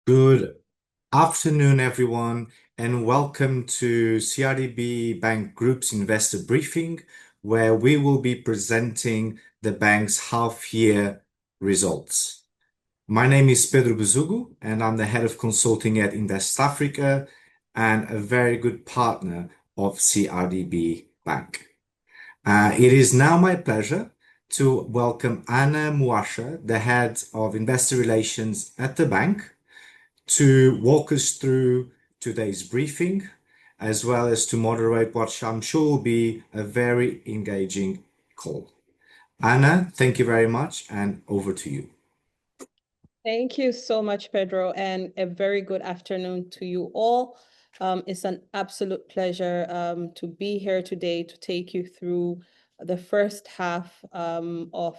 Good afternoon, everyone, and welcome to CRDB Bank Group's investor briefing, where we will be presenting the bank's half-year results. My name is Pedro Besugo, and I'm the head of consulting at Invest Africa and a very good partner of CRDB Bank. It is now my pleasure to welcome Mwasha, the head of investor relations at the bank, to walk us through today's briefing, as well as to moderate what I'm sure will be a very engaging call. Anna, thank you very much, and over to you. Thank you so much, Pedro, and a very good afternoon to you all. It's an absolute pleasure to be here today to take you through the first half of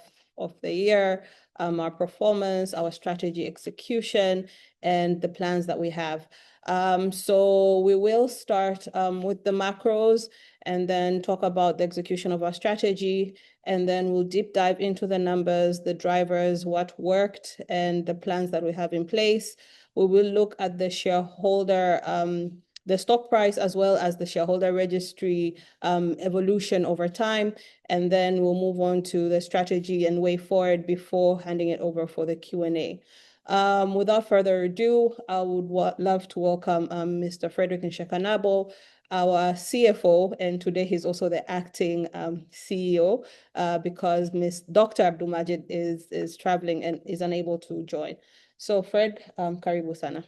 the year, our performance, our strategy execution, and the plans that we have. So we will start with the macros and then talk about the execution of our strategy. And then we'll deep dive into the numbers, the drivers, what worked, and the plans that we have in place. We will look at the shareholder, the stock price, as well as the shareholder registry evolution over time. And then we'll move on to the strategy and way forward before handing it over for the Q&A. Without further ado, I would love to welcome Mr. Fredrick Nshekanabo, our CFO, and today he's also the acting CEO because Dr. Abdulmajid is traveling and is unable to join. So Fred, karibu sana.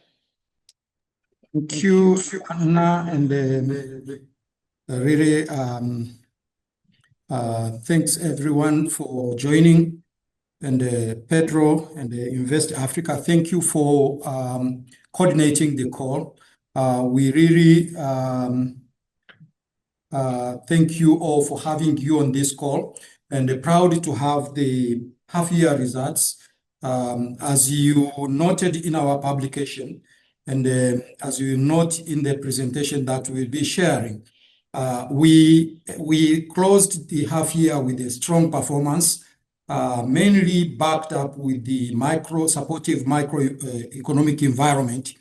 Thank you, Anna, and really thanks everyone for joining. And Pedro and Invest Africa, thank you for coordinating the call. We really thank you all for having you on this call, and proud to have the half-year results. As you noted in our publication, and as you note in the presentation that we'll be sharing, we closed the half-year with a strong performance, mainly backed up with the supportive microeconomic environment.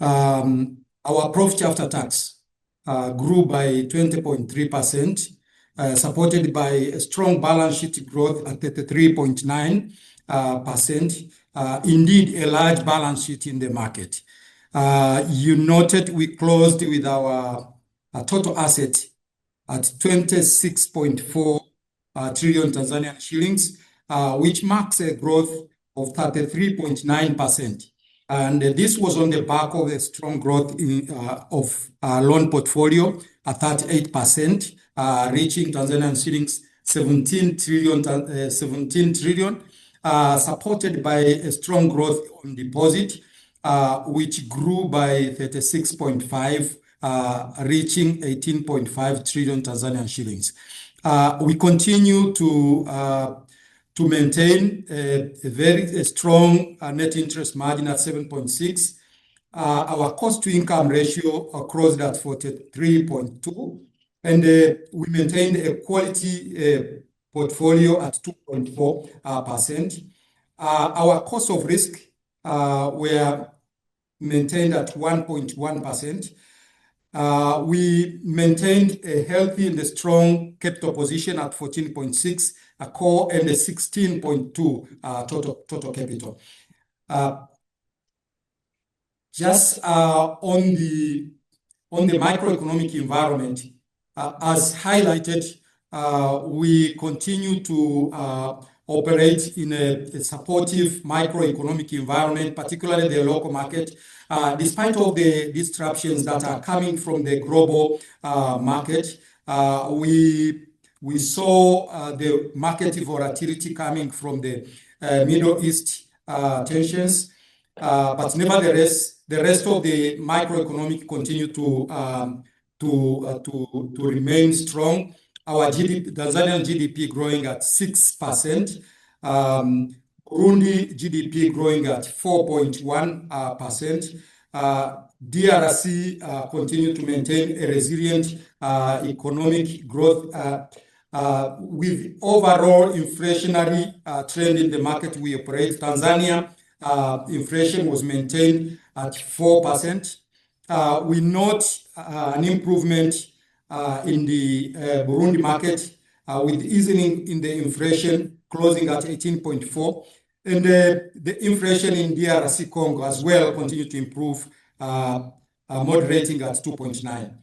Our profit after tax grew by 20.3%, supported by a strong balance sheet growth at 33.9%. Indeed, a large balance sheet in the market. You noted we closed with our total asset at 26.4 trillion Tanzanian shillings, which marks a growth of 33.9%. And this was on the back of a strong growth of our loan portfolio at 38%, reaching Tanzanian shillings 17 trillion, supported by a strong growth on deposit, which grew by 36.5%, reaching 18.5 trillion Tanzanian shillings. We continue to maintain a very strong net interest margin at 7.6%. Our cost-to-income ratio closed at 43.2%, and we maintained a quality portfolio at 2.4%. Our cost of risk were maintained at 1.1%. We maintained a healthy and a strong capital position at 14.6%, a core, and a 16.2% total capital. Just on the macroeconomic environment, as highlighted, we continue to operate in a supportive macroeconomic environment, particularly the local market. Despite all the disruptions that are coming from the global market, we saw the market volatility coming from the Middle East tensions. But nevertheless, the rest of the macroeconomic continue to remain strong. Our Tanzanian GDP growing at 6%, Burundi GDP growing at 4.1%. DRC continue to maintain a resilient economic growth with overall inflationary trend in the market we operate. Tanzania inflation was maintained at 4%. We note an improvement in the Burundi market with easing in the inflation closing at 18.4. And the inflation in DRC Congo as well continued to improve, moderating at 2.9.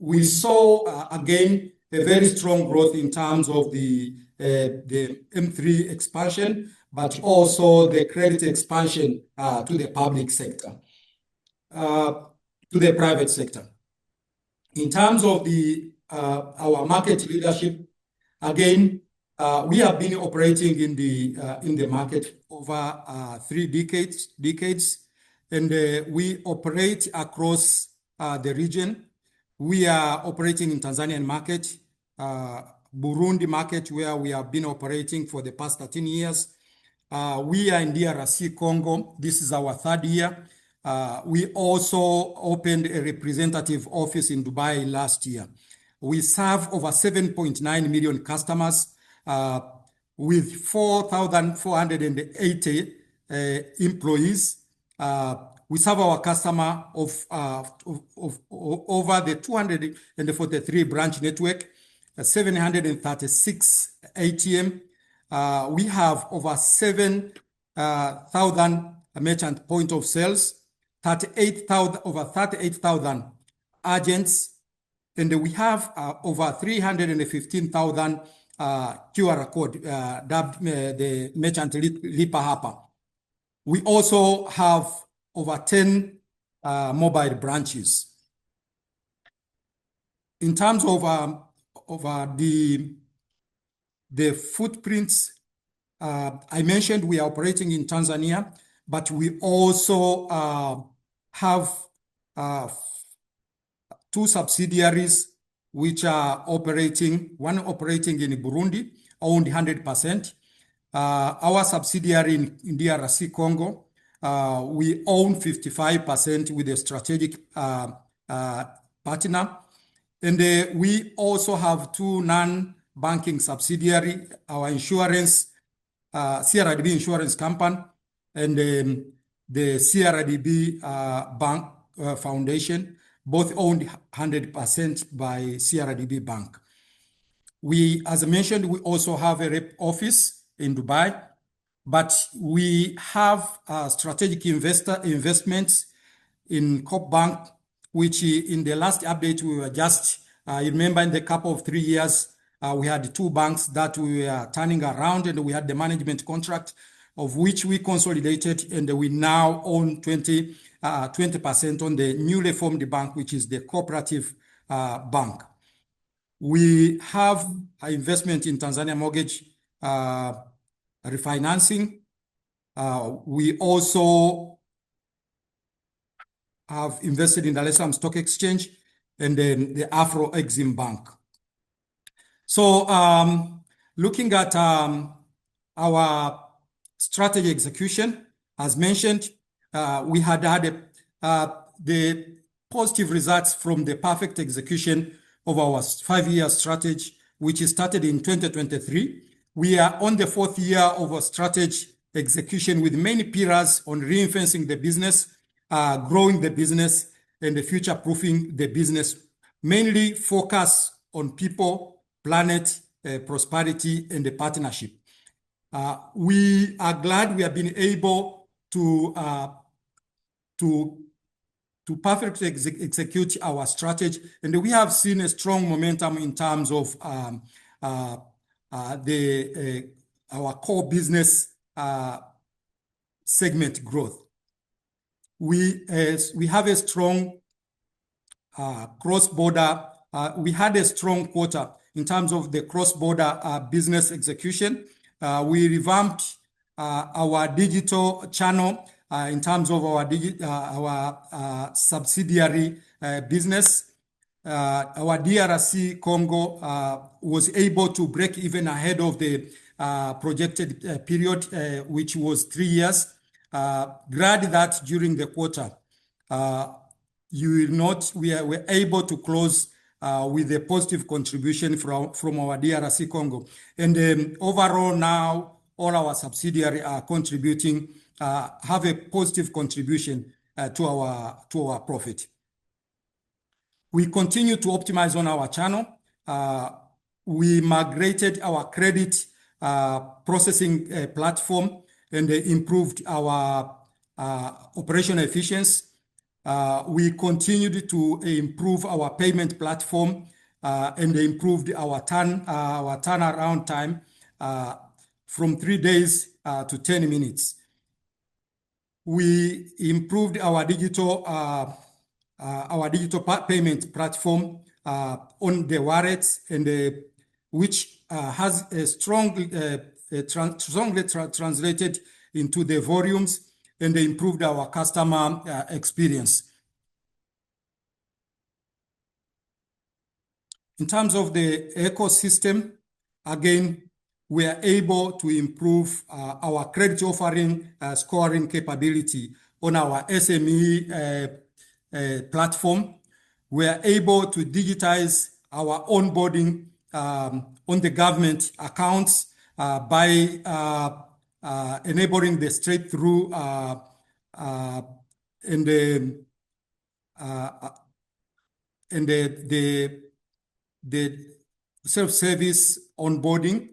We saw again a very strong growth in terms of the M3 expansion, but also the credit expansion to the public sector, to the private sector. In terms of our market leadership, again, we have been operating in the market over 3 decades, and we operate across the region. We are operating in Tanzanian market, Burundi market, where we have been operating for the past 13 years. We are in DRC Congo. This is our 3rd year. We also opened a representative office in Dubai last year. We serve over 7.9 million customers with 4,480 employees. We serve our customer of over the 243 branch network, 736 ATM. We have over 7,000 merchant point of sales, over 38,000 agents, and we have over 315,000 QR code, the merchant Lipa Hapa. We also have over 10 mobile branches. In terms of the footprints, I mentioned we are operating in Tanzania, but we also have 2 subsidiaries which are operating, one operating in Burundi, owned 100%. Our subsidiary in DRC Congo, we own 55% with a strategic partner. And we also have 2 non-banking subsidiary, our insurance, CRDB Insurance Company, and the CRDB Bank Foundation, both owned 100% by CRDB Bank. We, as I mentioned, we also have a rep office in Dubai, but we have strategic investments in Corp Bank, which in the last update we were just, you remember in the couple of 3 years, we had 2 banks that we were turning around, and we had the management contract of which we consolidated, and we now own 20% on the newly formed bank, which is the cooperative bank. We have an investment in Tanzania mortgage refinancing. We also have invested in the Dar es Salaam Stock Exchange and then the Afro Exim Bank. So looking at our strategy execution, as mentioned, we had the positive results from the perfect execution of our 5-year strategy, which started in 2023. We are on the 4th year of a strategy execution with many pillars on reinforcing the business, growing the business, and the future-proofing the business, mainly focus on people, planet, prosperity, and the partnership. We are glad we have been able to perfectly execute our strategy, and we have seen a strong momentum in terms of our core business segment growth. We have a strong cross-border. We had a strong quarter in terms of the cross-border business execution. We revamped our digital channel in terms of our subsidiary business. Our DRC Congo was able to break even ahead of the projected period, which was 3 years. Glad that during the quarter, you will note we were able to close with a positive contribution from our DRC Congo. And overall now, all our subsidiaries are contributing, have a positive contribution to our profit. We continue to optimize on our channel. We migrated our credit processing platform and improved our operational efficiency. We continued to improve our payment platform and improved our turnaround time from 3 days to 10 minutes. We improved our digital payment platform on the wallets, and which has a strongly translated into the volumes and improved our customer experience. In terms of the ecosystem, again, we are able to improve our credit offering scoring capability on our SME platform. We are able to digitize our onboarding on the government accounts by enabling the straight-through and the self-service onboarding.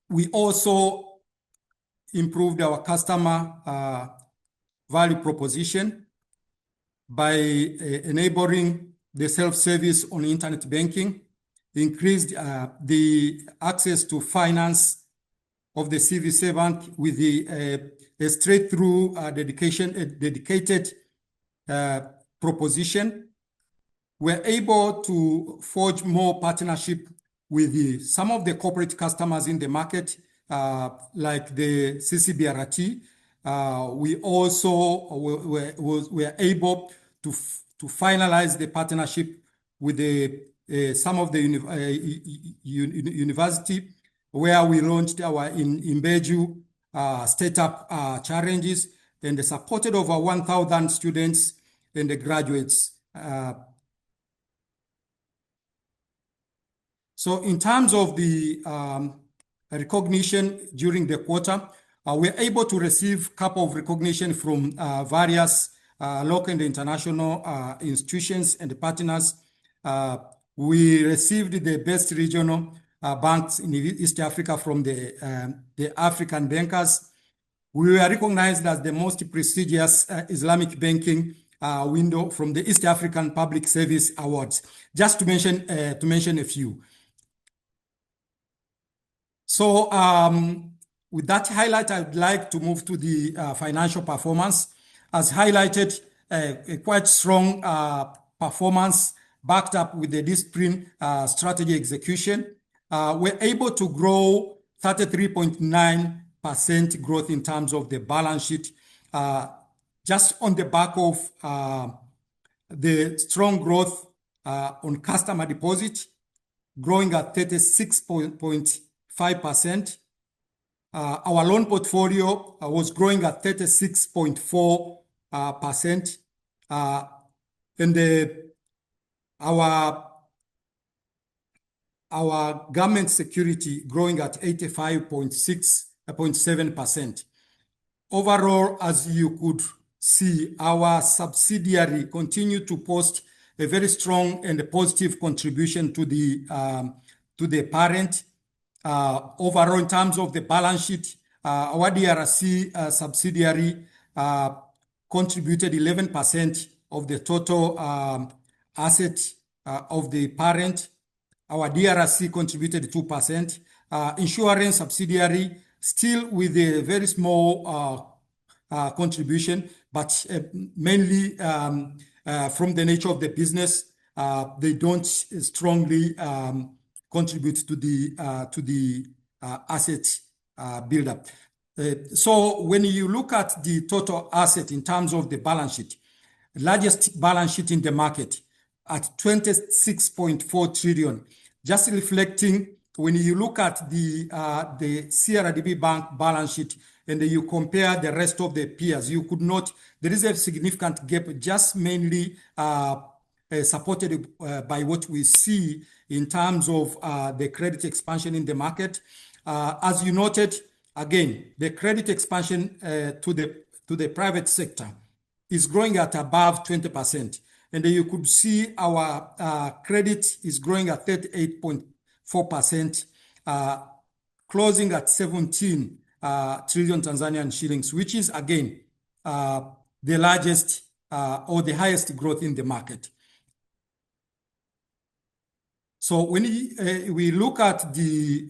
We also improved our customer value proposition by enabling the self-service on internet banking, increased the access to finance of the CVC Bank with a straight-through dedicated proposition. We're able to forge more partnership with some of the corporate customers in the market, like the CCBRT. We also were able to finalize the partnership with some of the university, where we launched our Imbeju startup challenges and supported over 1,000 students and the graduates. So in terms of the recognition during the quarter, we're able to receive a couple of recognition from various local and international institutions and partners. We received the best regional banks in East Africa from the African bankers. We were recognized as the most prestigious Islamic banking window from the East African Public Service Awards, just to mention a few. So with that highlight, I'd like to move to the financial performance. As highlighted, a quite strong performance backed up with the disciplined strategy execution. We're able to grow 33.9% growth in terms of the balance sheet, just on the back of the strong growth on customer deposit, growing at 36.5%. Our loan portfolio was growing at 36.4%, and our government security growing at 85.7%. Overall, as you could see, our subsidiary continued to post a very strong and a positive contribution to the parent. Overall, in terms of the balance sheet, our DRC subsidiary contributed 11% of the total asset of the parent. Our DRC contributed 2%. Insurance subsidiary still with a very small contribution, but mainly from the nature of the business, they don't strongly contribute to the asset buildup. So when you look at the total asset in terms of the balance sheet, largest balance sheet in the market at 26.4 trillion, just reflecting when you look at the CRDB Bank balance sheet and you compare the rest of the peers, you could note there is a significant gap, just mainly supported by what we see in terms of the credit expansion in the market. As you noted, again, the credit expansion to the private sector is growing at above 20%. And you could see our credit is growing at 38.4%, closing at 17 trillion Tanzanian shillings, which is, again, the largest or the highest growth in the market. So when we look at the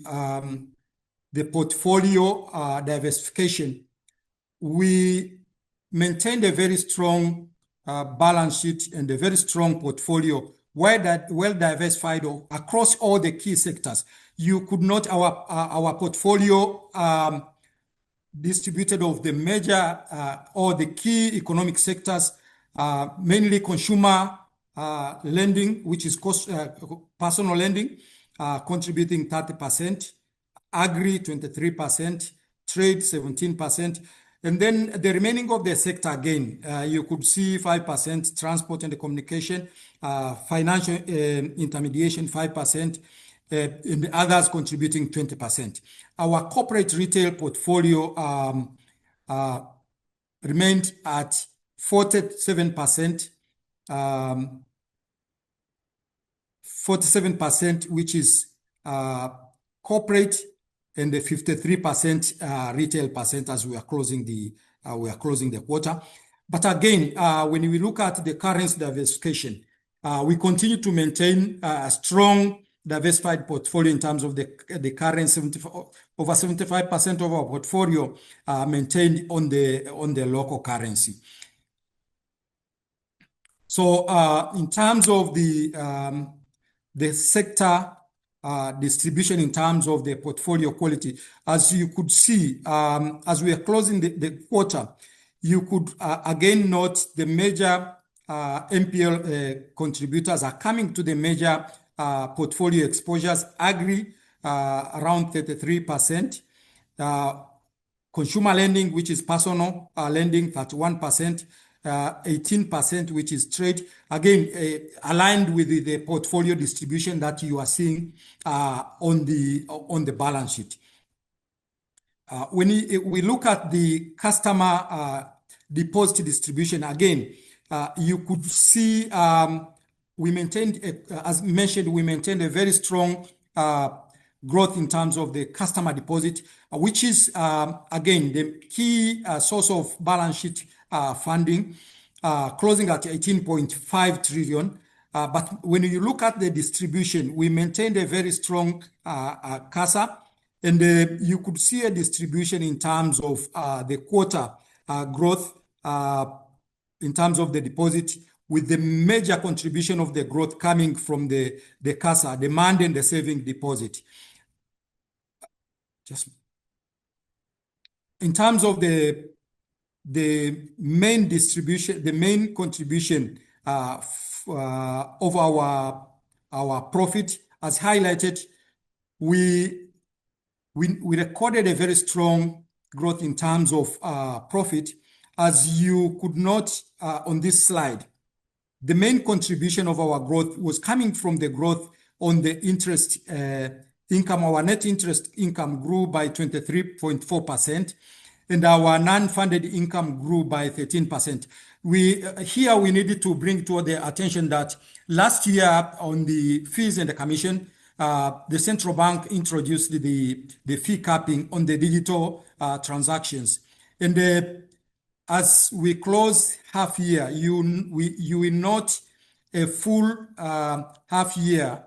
portfolio diversification, we maintained a very strong balance sheet and a very strong portfolio, well diversified across all the key sectors. You could note our portfolio distributed of the major or the key economic sectors, mainly consumer lending, which is personal lending, contributing 30%, agri 23%, trade 17%. And then the remaining of the sector, again, you could see 5%, transport and communication, financial intermediation 5%, and the others contributing 20%. Our corporate retail portfolio remained at 47%, 47%, which is corporate, and the 53% retail percent as we are closing the quarter. But again, when we look at the currency diversification, we continue to maintain a strong diversified portfolio in terms of the currency. Over 75% of our portfolio maintained on the local currency. So in terms of the sector distribution, in terms of the portfolio quality, as you could see, as we are closing the quarter, you could again note the major NPL contributors are coming to the major portfolio exposures. Agri around 33%, consumer lending, which is personal lending, 31%, 18%, which is trade, again aligned with the portfolio distribution that you are seeing on the balance sheet. When we look at the customer deposit distribution, again, you could see we maintained, as mentioned, we maintained a very strong growth in terms of the customer deposit, which is, again, the key source of balance sheet funding, closing at 18.5 trillion. But when you look at the distribution, we maintained a very strong CASA, and you could see a distribution in terms of the quarter growth in terms of the deposit, with the major contribution of the growth coming from the CASA, demand and the saving deposit. Just in terms of the main distribution, the main contribution of our profit, as highlighted, we recorded a very strong growth in terms of profit. As you could note on this slide, the main contribution of our growth was coming from the growth on the interest income. Our net interest income grew by 23.4%, and our non-funded income grew by 13%. Here we needed to bring to the attention that last year on the fees and the commission, the central bank introduced the fee capping on the digital transactions. And as we close half year, you will note a full half year,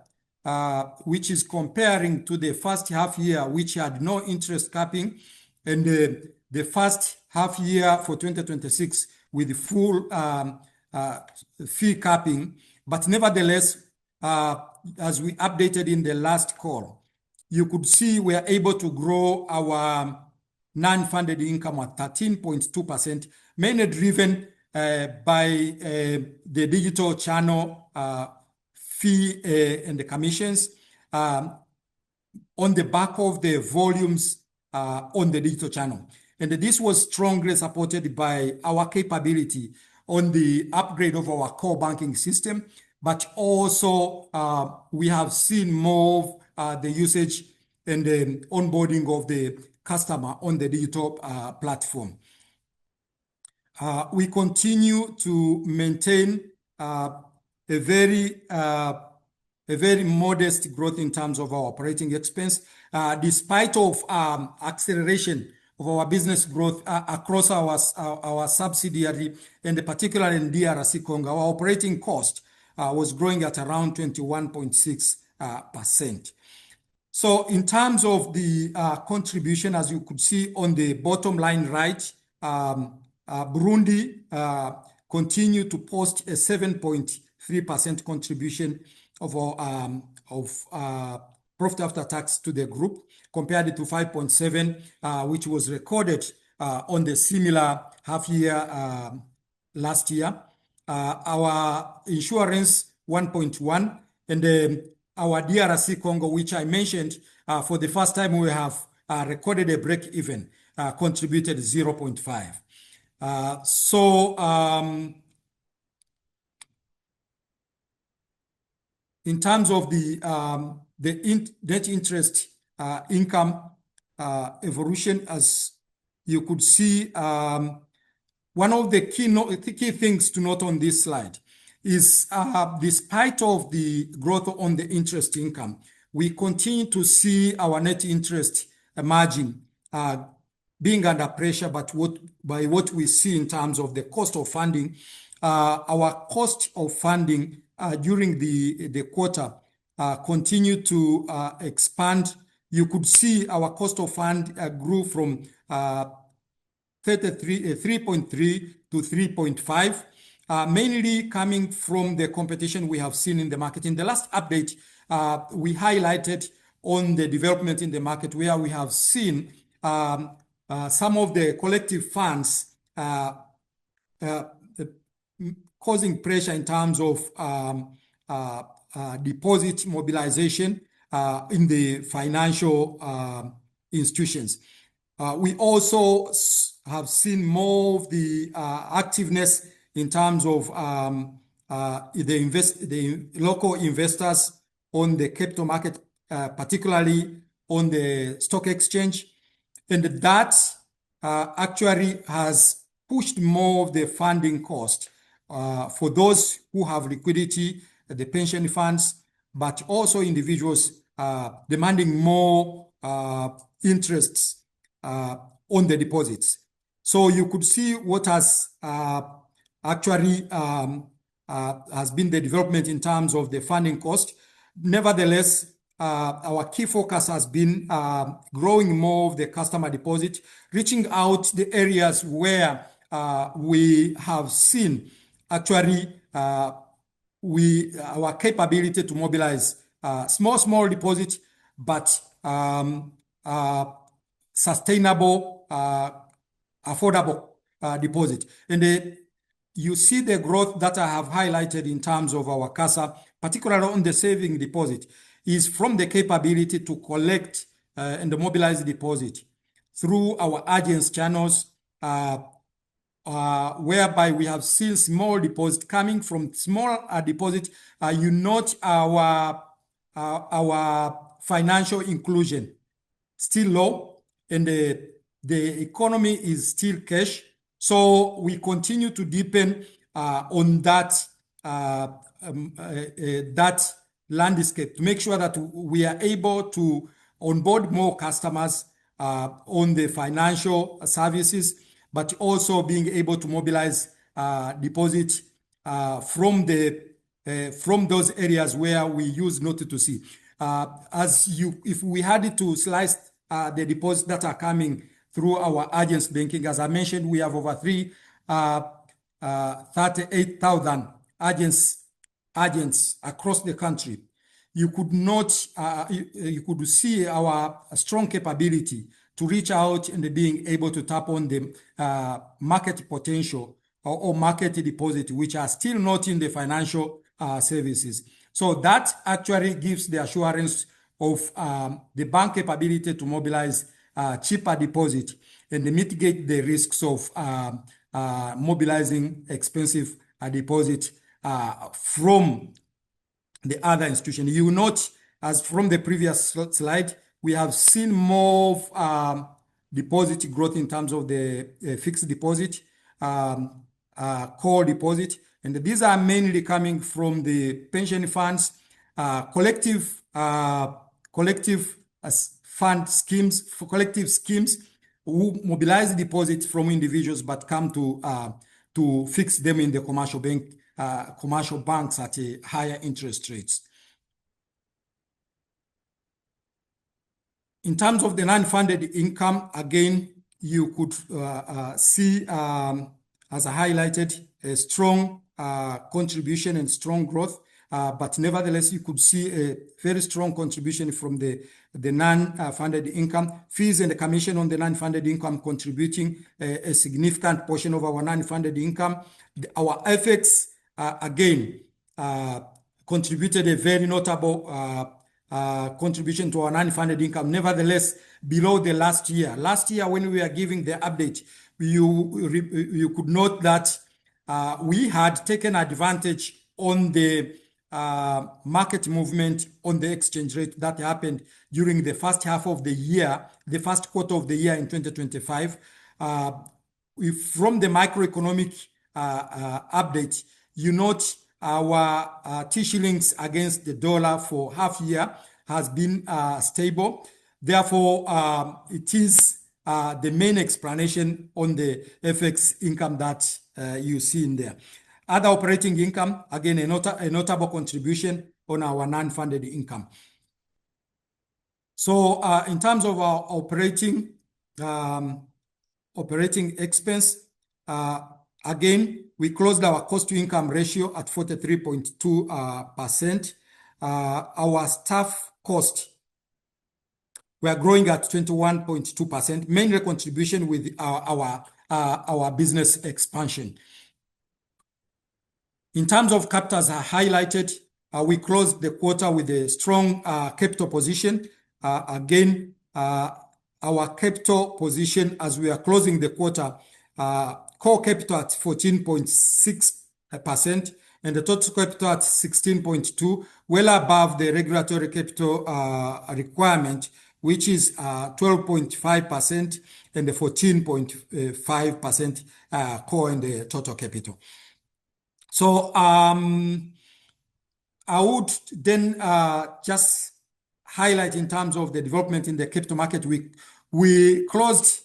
which is comparing to the first half year, which had no interest capping, and the first half year for 2026 with full fee capping. But nevertheless, as we updated in the last call, you could see we are able to grow our non-funded income at 13.2%, mainly driven by the digital channel fee and the commissions on the back of the volumes on the digital channel. And this was strongly supported by our capability on the upgrade of our core banking system, but also we have seen more the usage and the onboarding of the customer on the digital platform. We continue to maintain a very modest growth in terms of our operating expense, despite of acceleration of our business growth across our subsidiary, and particularly in DRC Congo. Our operating cost was growing at around 21.6%. So in terms of the contribution, as you could see on the bottom line right, Burundi continue to post a 7.3% contribution of our profit after tax to the group, compared to 5.7%, which was recorded on the similar half year last year. Our insurance 1.1%, and our DRC Congo, which I mentioned, for the first time we have recorded a break even, contributed 0.5%. In terms of the net interest income evolution, as you could see, one of the key things to note on this slide is, despite of the growth on the interest income, we continue to see our net interest margin being under pressure, but by what we see in terms of the cost of funding. Our cost of funding during the quarter continue to expand. You could see our cost of fund grew from 3.3 to 3.5, mainly coming from the competition we have seen in the market. In the last update, we highlighted on the development in the market, where we have seen some of the collective funds causing pressure in terms of deposit mobilization in the financial institutions. We also have seen more of the activeness in terms of the local investors on the capital market, particularly on the stock exchange, and that actually has pushed more of the funding cost for those who have liquidity, the pension funds, but also individuals demanding more interests on the deposits. So you could see what has actually has been the development in terms of the funding cost. Nevertheless, our key focus has been growing more of the customer deposit, reaching out the areas where we have seen actually our capability to mobilize small deposit, but sustainable, affordable deposit. And you see the growth that I have highlighted in terms of our CASA, particularly on the saving deposit, is from the capability to collect and mobilize deposit through our agents channels, whereby we have seen small deposit coming from small deposit. You note our financial inclusion still low, and the economy is still cash. So we continue to deepen on that that landscape to make sure that we are able to onboard more customers on the financial services, but also being able to mobilize deposit from those areas where we use not to see. If we had to slice the deposits that are coming through our agents banking, as I mentioned, we have over 38,000 agents across the country. You could see our strong capability to reach out and being able to tap on the market potential or market deposit, which are still not in the financial services. So that actually gives the assurance of the bank capability to mobilize cheaper deposit and mitigate the risks of mobilizing expensive deposit from the other institution. You note, as from the previous slide, we have seen more deposit growth in terms of the fixed deposit, core deposit, and these are mainly coming from the pension funds, collective fund schemes, for collective schemes who mobilize deposits from individuals but come to fix them in the commercial banks at a higher interest rates. In terms of the non-funded income, again, you could see, as I highlighted, a strong contribution and strong growth. But nevertheless, you could see a very strong contribution from the non-funded income. Fees and the commission on the non-funded income contributing a significant portion of our non-funded income. Our FX, again, contributed a very notable contribution to our non-funded income. Nevertheless, below the last year. Last year, when we were giving the update, you could note that we had taken advantage on the market movement on the exchange rate that happened during the first half of the year, the first quarter of the year in 2025. From the macroeconomic update, you note our T-shillings against the dollar for half year has been stable. Therefore, it is the main explanation on the FX income that you see in there. Other operating income, again, a notable contribution on our non-funded income. So in terms of our operating expense, again, we closed our cost-to-income ratio at 43.2%. Our staff cost, we are growing at 21.2%, mainly contribution with our business expansion. In terms of capital, as I highlighted, we closed the quarter with a strong capital position. Again, our capital position as we are closing the quarter, core capital at 14.6% and the total capital at 16.2%, well above the regulatory capital requirement, which is 12.5% and the 14.5% core in the total capital. So I would then just highlight in terms of the development in the crypto market. We closed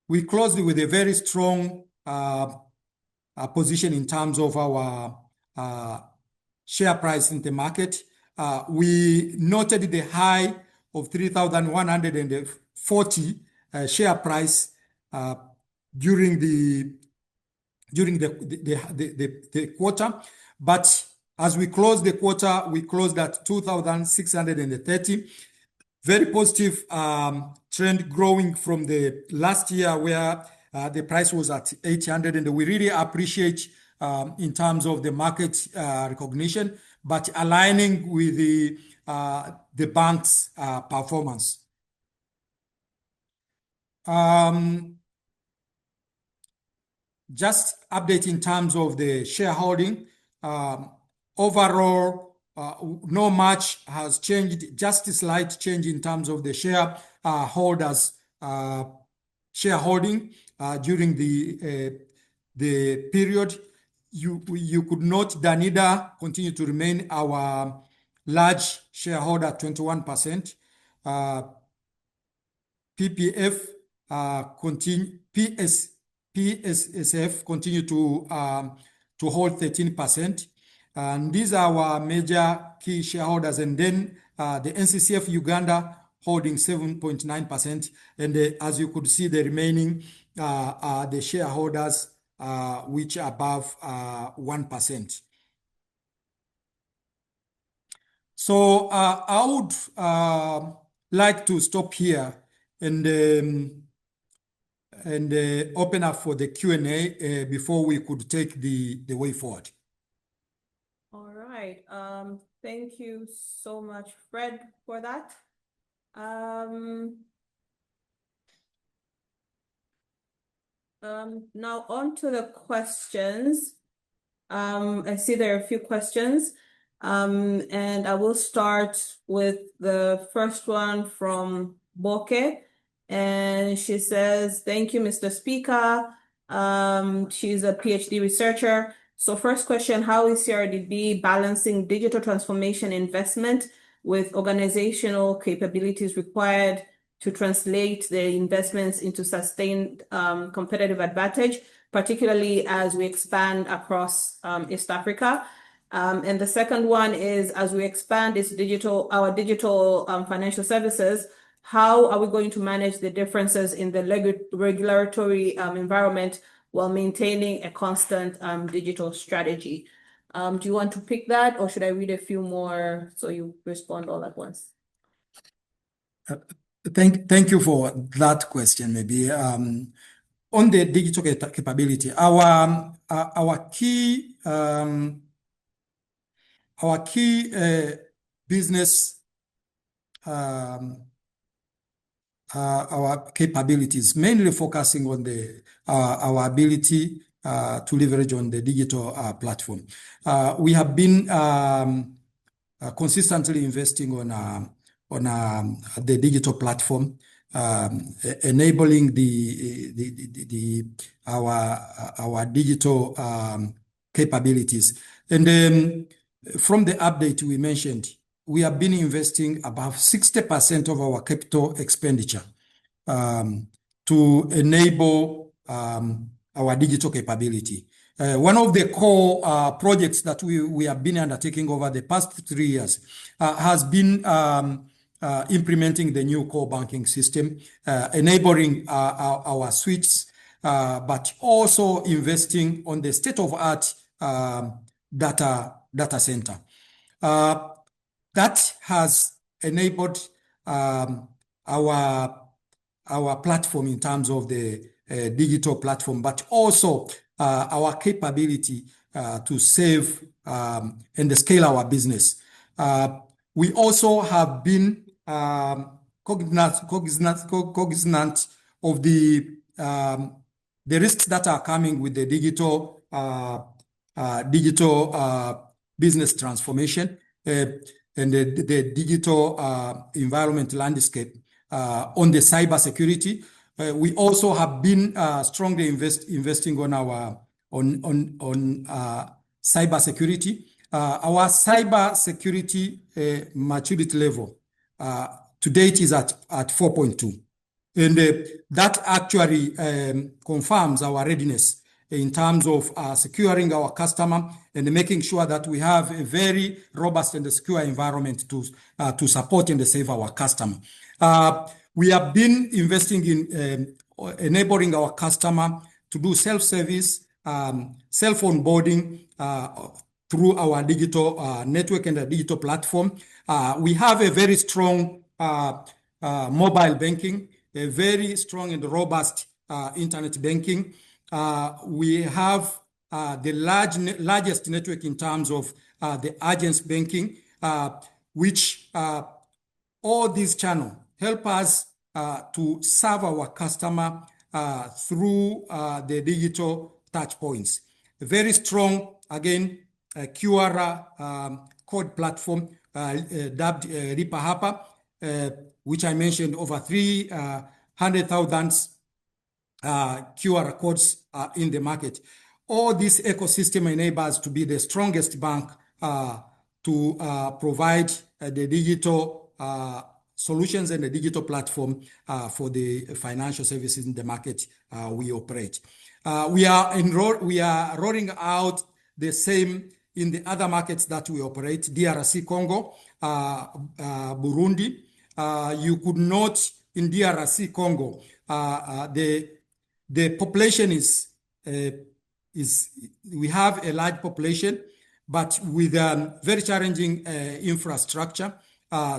with a very strong position in terms of our share price in the market. We noted the high of 3,140 share price during the quarter, but as we closed the quarter, we closed at 2,630. Very positive trend growing from the last year where the price was at 800, and we really appreciate in terms of the market recognition, but aligning with the bank's performance. Just update in terms of the shareholding. Overall, no much has changed, just a slight change in terms of the shareholders' shareholding during the period. You could note Danida continue to remain our large shareholder at 21%. PSSF continue to hold 13%. And these are our major key shareholders. And then the NCCF Uganda holding 7.9%. And as you could see, the remaining are the shareholders which are above 1%. So I would like to stop here and open up for the Q&A before we could take the way forward. All right. Thank you so much, Fred, for that. Now on to the questions. I see there are a few questions. And I will start with the first one from Boke. And she says, thank you, Mr. Speaker. She's a PhD researcher. So first question, how is CRDB balancing digital transformation investment with organizational capabilities required to translate the investments into sustained competitive advantage, particularly as we expand across East Africa? And the second one is, as we expand our digital financial services, how are we going to manage the differences in the regulatory environment while maintaining a constant digital strategy? Do you want to pick that, or should I read a few more so you respond all at once? Thank you for that question. Maybe on the digital capability, our key business our capabilities, mainly focusing on our ability to leverage on the digital platform. We have been consistently investing on the digital platform, enabling our digital capabilities. And from the update we mentioned, we have been investing above 60% of our capital expenditure to enable our digital capability. One of the core projects that we have been undertaking over the past 3 years has been implementing the new core banking system, enabling our suites, but also investing on the state-of-art data center. That has enabled our platform in terms of the digital platform, but also our capability to save and scale our business. We also have been cognizant of the risks that are coming with the digital business transformation and the digital environment landscape on the cyber security. We also have been strongly investing on our cyber security. Our cyber security maturity level to date is at 4.2, and that actually confirms our readiness in terms of securing our customer and making sure that we have a very robust and secure environment to support and save our customer. We have been investing in enabling our customer to do self-service, self-onboarding through our digital network and the digital platform. We have a very strong mobile banking, a very strong and robust internet banking. We have the largest network in terms of the agents banking, which all these channels help us to serve our customer through the digital touch points. A very strong, again, QR code platform dubbed Ripa Hapa, which I mentioned, over 300,000 QR codes in the market. All this ecosystem enables us to be the strongest bank to provide the digital solutions and the digital platform for the financial services in the market we operate. We are rolling out the same in the other markets that we operate: DRC Congo, Burundi. You could note in DRC Congo, the population is we have a large population, but with very challenging infrastructure.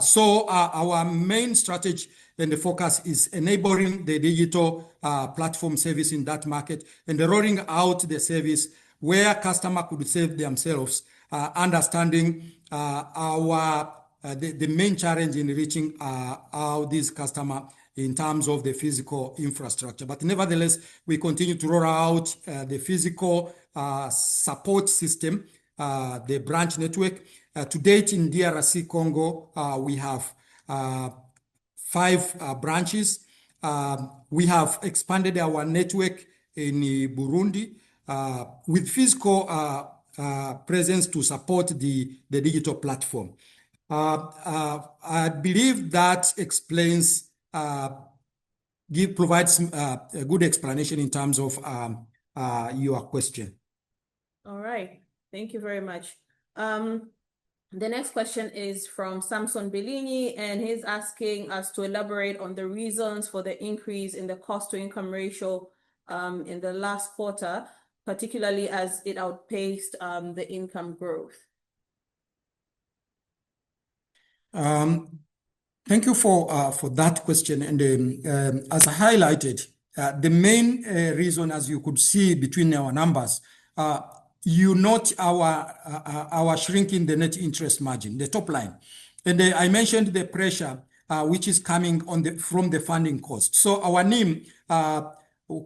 So our main strategy and the focus is enabling the digital platform service in that market and rolling out the service where customer could save themselves, understanding the main challenge in reaching these customers in terms of the physical infrastructure. But nevertheless, we continue to roll out the physical support system the branch network. To date in DRC Congo, we have 5 branches. We have expanded our network in Burundi with physical presence to support the digital platform. I believe that explains, provides a good explanation in terms of your question. All right, thank you very much. The next question is from Samson Bellini, and he's asking us to elaborate on the reasons for the increase in the cost-to-income ratio in the last quarter, particularly as it outpaced the income growth. Thank you for that question. And as I highlighted, the main reason, as you could see between our numbers, you note our shrinking the net interest margin, the top line. And I mentioned the pressure which is coming from the funding cost. So our NIM,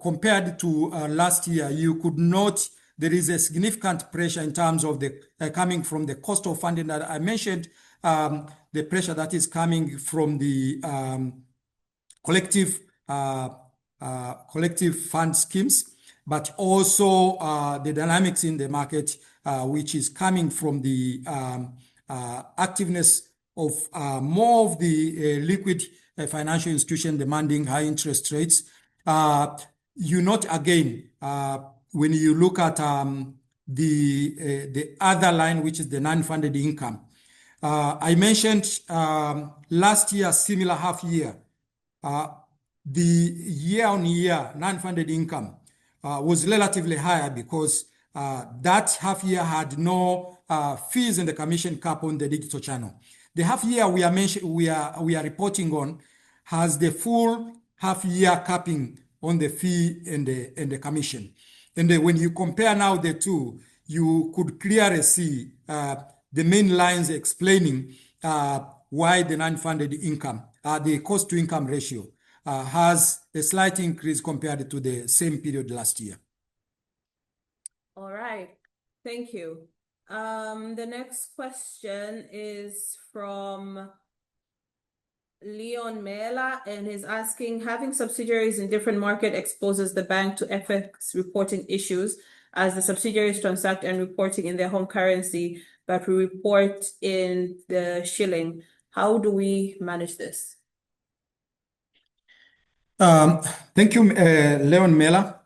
compared to last year, you could note there is a significant pressure in terms of the coming from the cost of funding that I mentioned, the pressure that is coming from the collective fund schemes, but also the dynamics in the market, which is coming from the activeness of more of the liquid financial institution demanding high interest rates. You note again, when you look at the other line, which is the non-funded income. I mentioned last year, similar half year, the year-on-year non-funded income was relatively higher because that half year had no fees and the commission cap on the digital channel. The half year we are reporting on has the full half year capping on the fee and the commission. And when you compare now the two, you could clearly see the main lines explaining why the non-funded income, the cost-to-income ratio, has a slight increase compared to the same period last year. All right, thank you. The next question is from Leon Mela, and he's asking, having subsidiaries in different market exposes the bank to FX reporting issues as the subsidiaries transact and reporting in their home currency, but we report in the shilling. How do we manage this? Thank you, Leon Mela.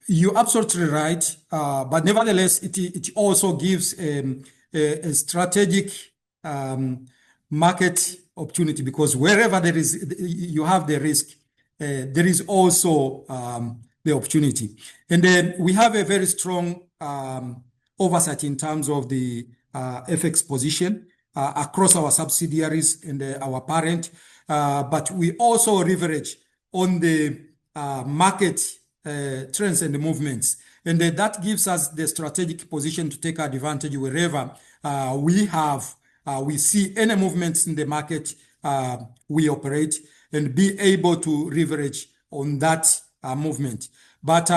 You're absolutely right, but nevertheless, it also gives a strategic market opportunity, because wherever there is, you have the risk, there is also the opportunity. And then we have a very strong oversight in terms of the FX position across our subsidiaries and our parent, but we also leverage on the market trends and the movements. And that gives us the strategic position to take advantage wherever we see any movements in the market, we operate and be able to leverage on that movement. But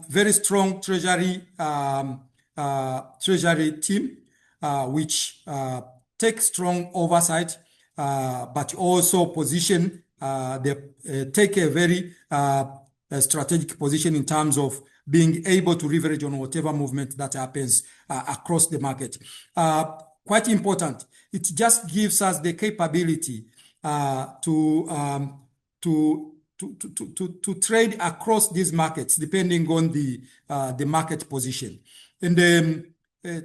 very strong treasury team, which take strong oversight, but also position, they take a very strategic position in terms of being able to leverage on whatever movement that happens across the market. Quite important. It just gives us the capability to trade across these markets depending on the market position. And then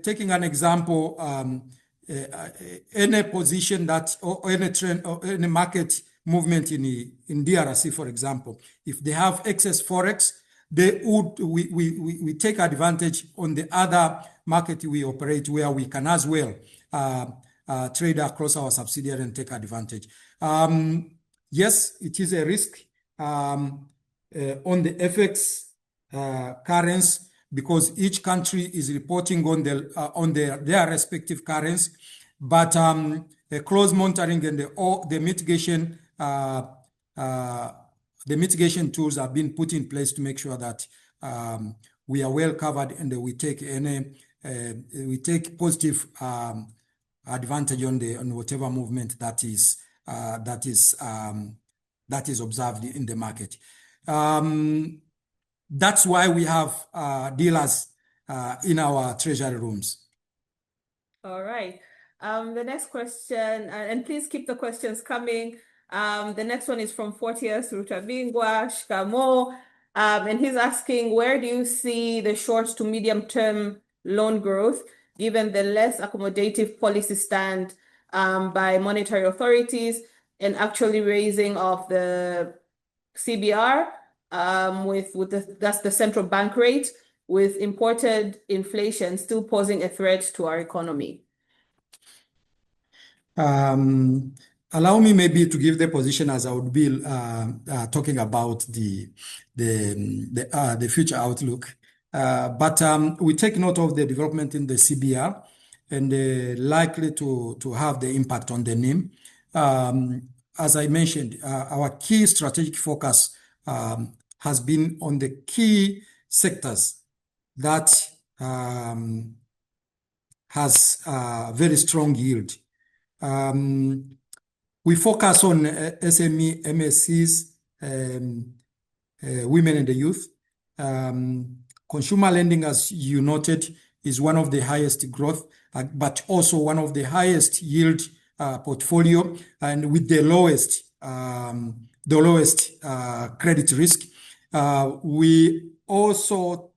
taking an example, any position that or any trend or any market movement in DRC, for example, if they have excess forex, we take advantage on the other market we operate, where we can as well trade across our subsidiary and take advantage. Yes, it is a risk on the FX currency, because each country is reporting on their respective currency, but a close monitoring and the mitigation tools have been put in place to make sure that we are well covered and we take any we take positive advantage on whatever movement that is observed in the market. That's why we have dealers in our treasury rooms. All right. The next question, and please keep the questions coming. The next one is from Fortius Rutavingwa Shikamo, and he's asking, where do you see the short to medium term loan growth given the less accommodative policy stand by monetary authorities and actually raising of the CBR that's the central bank rate, with imported inflation still posing a threat to our economy? Allow me maybe to give the position as I would be talking about the future outlook. But we take note of the development in the CBR and likely to have the impact on the NIM. As I mentioned, our key strategic focus has been on the key sectors that has very strong yield. We focus on SME, MSCs, women and the youth. Consumer lending, as you noted, is one of the highest growth, but also one of the highest yield portfolio, and with the lowest credit risk. We also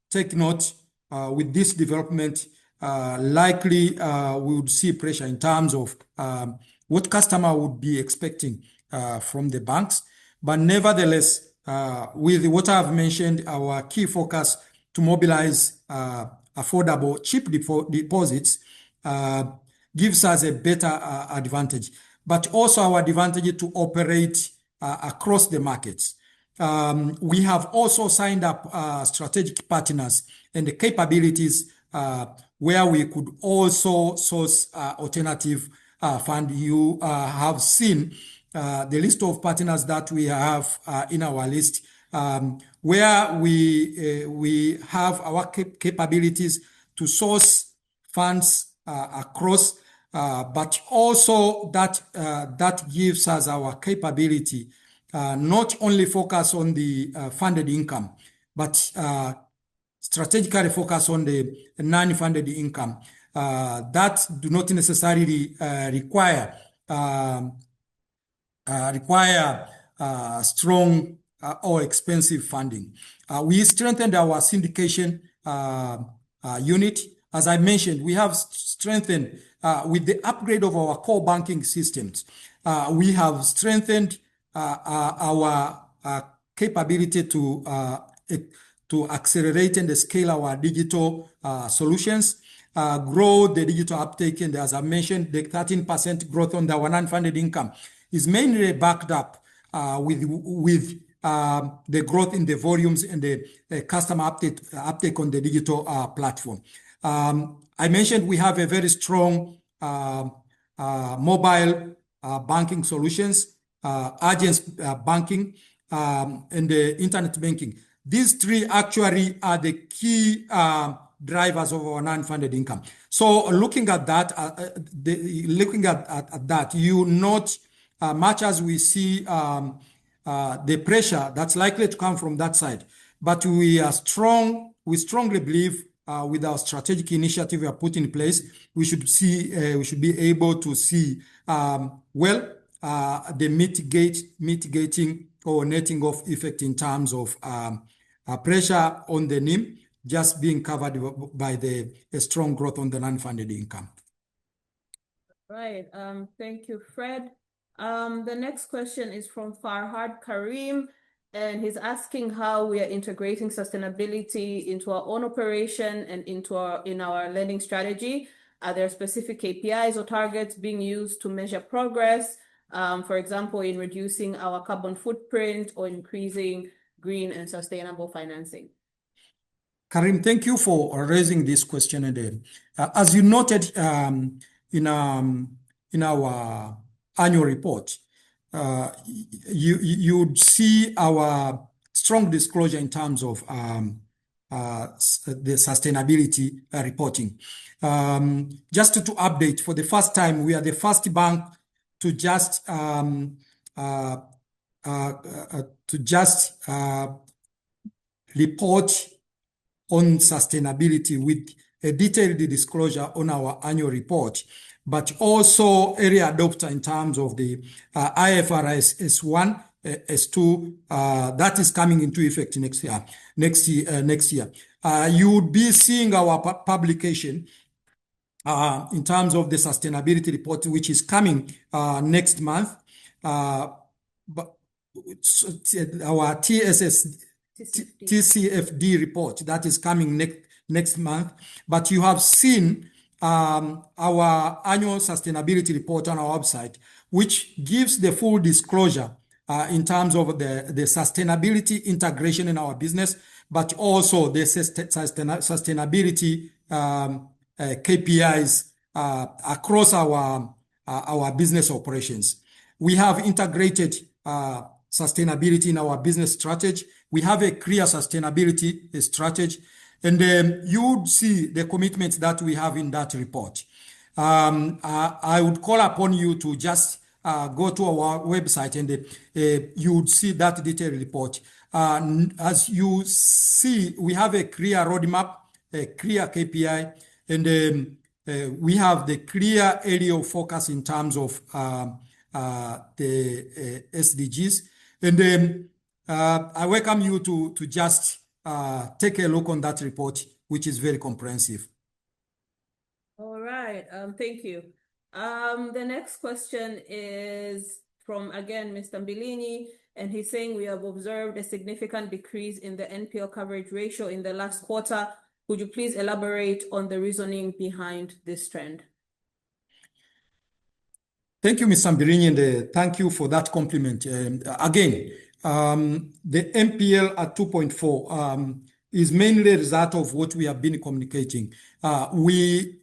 take note with this development, likely we would see pressure in terms of what customer would be expecting from the banks. But nevertheless, with what I've mentioned, our key focus to mobilize affordable, cheap deposits gives us a better advantage, but also our advantage to operate across the markets. We have also signed up strategic partners and the capabilities where we could also source alternative fund. You have seen the list of partners that we have in our list, where we have our capabilities to source funds across, but also that gives us our capability not only focus on the funded income, but strategically focus on the non-funded income that do not necessarily require strong or expensive funding. We strengthened our syndication unit. As I mentioned, we have strengthened with the upgrade of our core banking systems. We have strengthened our capability to accelerate and scale our digital solutions, grow the digital uptake. And as I mentioned, the 13% growth on our non-funded income is mainly backed up with the growth in the volumes and the customer uptake on the digital platform. I mentioned we have a very strong mobile banking solutions, agents banking, and the internet banking. These three actually are the key drivers of our non-funded income. So looking at that, you note much as we see the pressure that's likely to come from that side, but we are strong. We strongly believe with our strategic initiative we are put in place, we should be able to see the mitigating or netting off effect in terms of pressure on the NIM just being covered by the strong growth on the non-funded income. Right. Thank you, Fred. The next question is from Farhad Karim, and he's asking how we are integrating sustainability into our own operation and in our lending strategy. Are there specific KPIs or targets being used to measure progress, for example, in reducing our carbon footprint or increasing green and sustainable financing? Karim, thank you for raising this question again. As you noted in our annual report, you would see our strong disclosure in terms of the sustainability reporting. Just to update, for the first time, we are the first bank to just report on sustainability with a detailed disclosure on our annual report, but also area adopter in terms of the IFRS S1, S2, that is coming into effect next year. You would be seeing our publication in terms of the sustainability report, which is coming next month. But our TCFD report that is coming next month. But you have seen our annual sustainability report on our website, which gives the full disclosure in terms of the sustainability integration in our business, but also the sustainability KPIs across our business operations. We have integrated sustainability in our business strategy. We have a clear sustainability strategy, and you would see the commitments that we have in that report. I would call upon you to just go to our website, and you would see that detailed report. As you see, we have a clear roadmap, a clear KPI, and we have the clear area of focus in terms of the SDGs. And I welcome you to just take a look on that report, which is very comprehensive. All right, thank you. The next question is from, again, Mr. Mbilini, and he's saying we have observed a significant decrease in the NPL coverage ratio in the last quarter. Could you please elaborate on the reasoning behind this trend? Thank you, Mr. Mbilini, and thank you for that compliment. Again, the NPL at 2.4 is mainly a result of what we have been communicating. We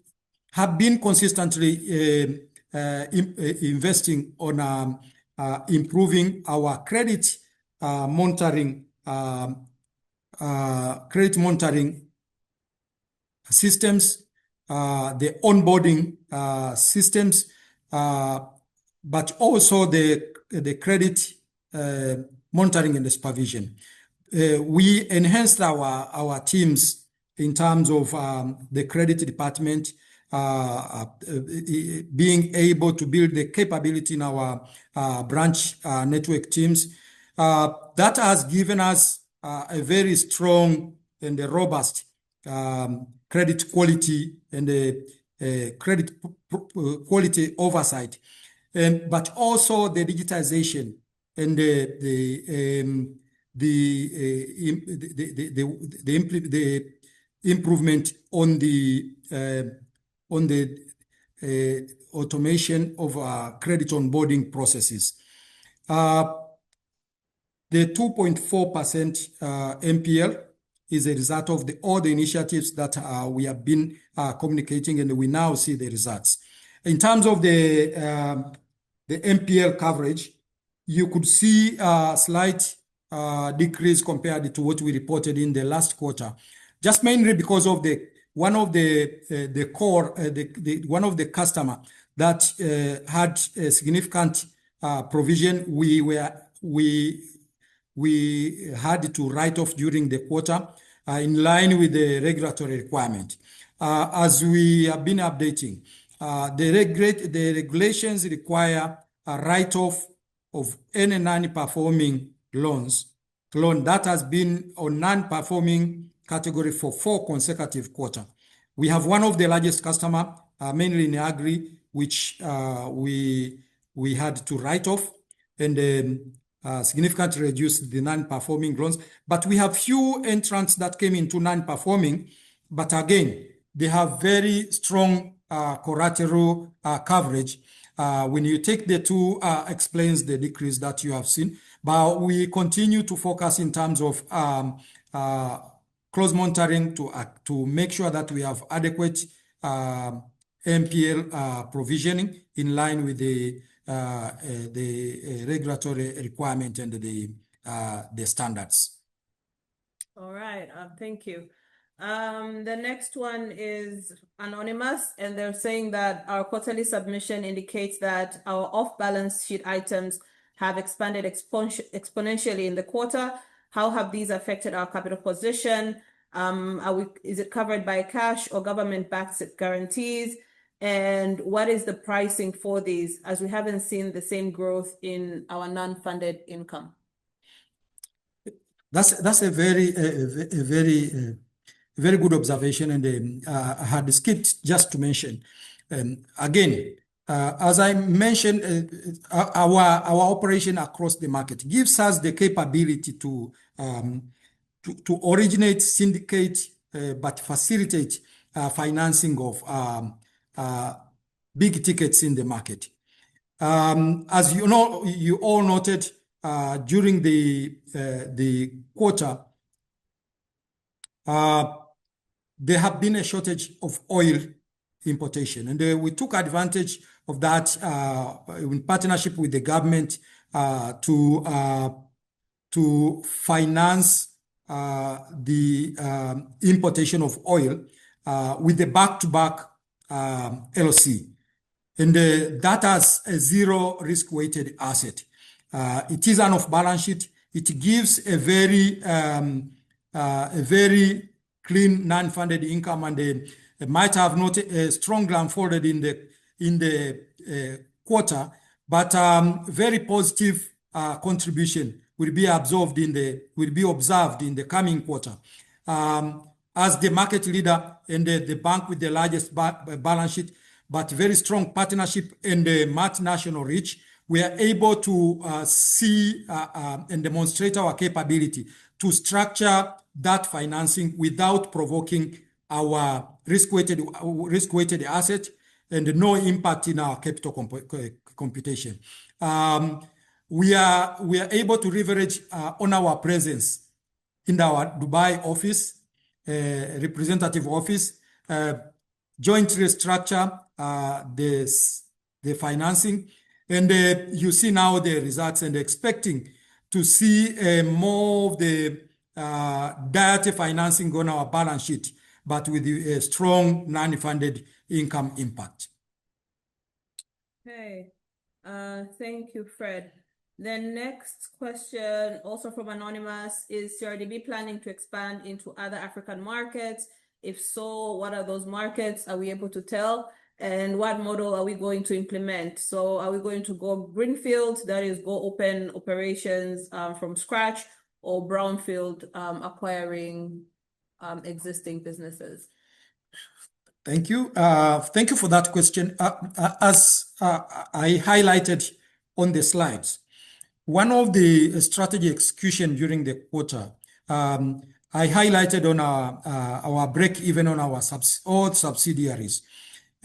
have been consistently investing on improving our credit monitoring systems, the onboarding systems, but also the credit monitoring and the supervision. We enhanced our teams in terms of the credit department, being able to build the capability in our branch network teams. That has given us a very strong and a robust credit quality and credit quality oversight, but also the digitization and the improvement on the automation of credit onboarding processes. The 2.4% NPL is a result of all the initiatives that we have been communicating, and we now see the results. In terms of the NPL coverage, you could see a slight decrease compared to what we reported in the last quarter, just mainly because of one of the customer that had a significant provision we had to write off during the quarter in line with the regulatory requirement. As we have been updating, the regulations require a write-off of any non-performing loan that has been on non-performing category for 4 consecutive quarters. We have one of the largest customer, mainly in agri, which we had to write off and significantly reduce the non-performing loans. But we have few entrants that came into non-performing, but again, they have very strong collateral coverage. When you take the two, explains the decrease that you have seen. But we continue to focus in terms of close monitoring to make sure that we have adequate NPL provisioning in line with the regulatory requirement and the standards. All right, thank you. The next one is anonymous, and they're saying that our quarterly submission indicates that our off-balance sheet items have expanded exponentially in the quarter. How have these affected our capital position? Is it covered by cash or government-backed guarantees? And what is the pricing for these, as we haven't seen the same growth in our non-funded income? That's a very good observation, and I had skipped just to mention again. As I mentioned, our operation across the market gives us the capability to originate, syndicate, but facilitate financing of big tickets in the market. As you know, you all noted during the quarter, there have been a shortage of oil importation, and we took advantage of that in partnership with the government to finance the importation of oil with the back-to-back LC. And that has a zero risk-weighted asset. It is an off-balance sheet. It gives a very clean non-funded income, and it might have not strongly unfolded in the quarter, but very positive contribution will be observed in the coming quarter. As the market leader and the bank with the largest balance sheet, but very strong partnership in the multinational reach, we are able to see and demonstrate our capability to structure that financing without provoking our risk-weighted asset and no impact in our capital computation. We are able to leverage on our presence in our Dubai office, representative office, jointly structure the financing, and you see now the results, and expecting to see more of the direct financing on our balance sheet, but with a strong non-funded income impact. Okay, thank you, Fred. The next question, also from Anonymous, is CRDB planning to expand into other African markets? If so, what are those markets? Are we able to tell? And what model are we going to implement? So are we going to go greenfield, that is, go open operations from scratch, or brownfield, acquiring existing businesses? Thank you. Thank you for that question. As I highlighted on the slides, one of the strategy execution during the quarter, I highlighted on our break even on our all subsidiaries.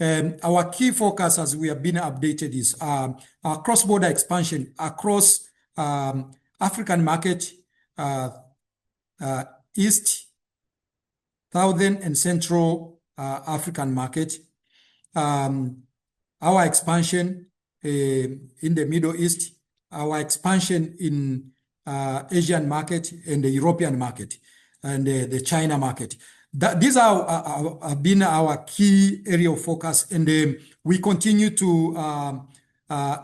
Our key focus, as we have been updated, is our cross-border expansion across African market, East, Southern, and Central African market. Our expansion in the Middle East, our expansion in Asian market, and the European market, and the China market. These have been our key area of focus, and we continue to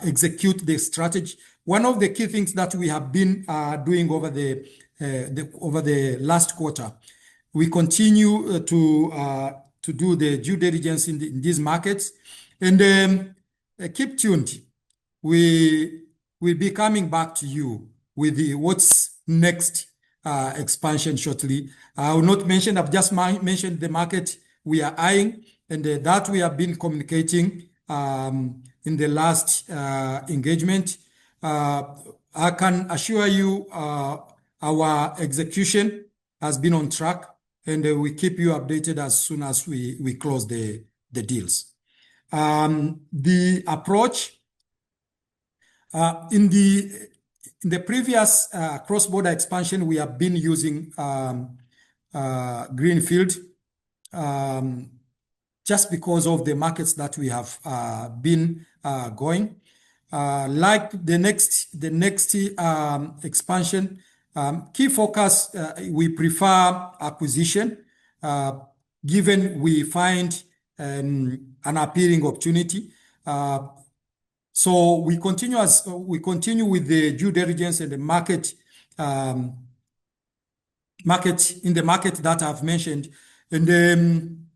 execute the strategy. One of the key things that we have been doing over the last quarter, we continue to do the due diligence in these markets, and keep tuned. We will be coming back to you with what's next expansion shortly. I will not mention, I've just mentioned the market we are eyeing, and that we have been communicating in the last engagement. I can assure you our execution has been on track, and we keep you updated as soon as we close the deals. The approach in the previous cross-border expansion, we have been using greenfield just because of the markets that we have been going. Like the next expansion, Key focus, we prefer acquisition, given we find an appealing opportunity. So we continue with the due diligence and the market that I've mentioned, and then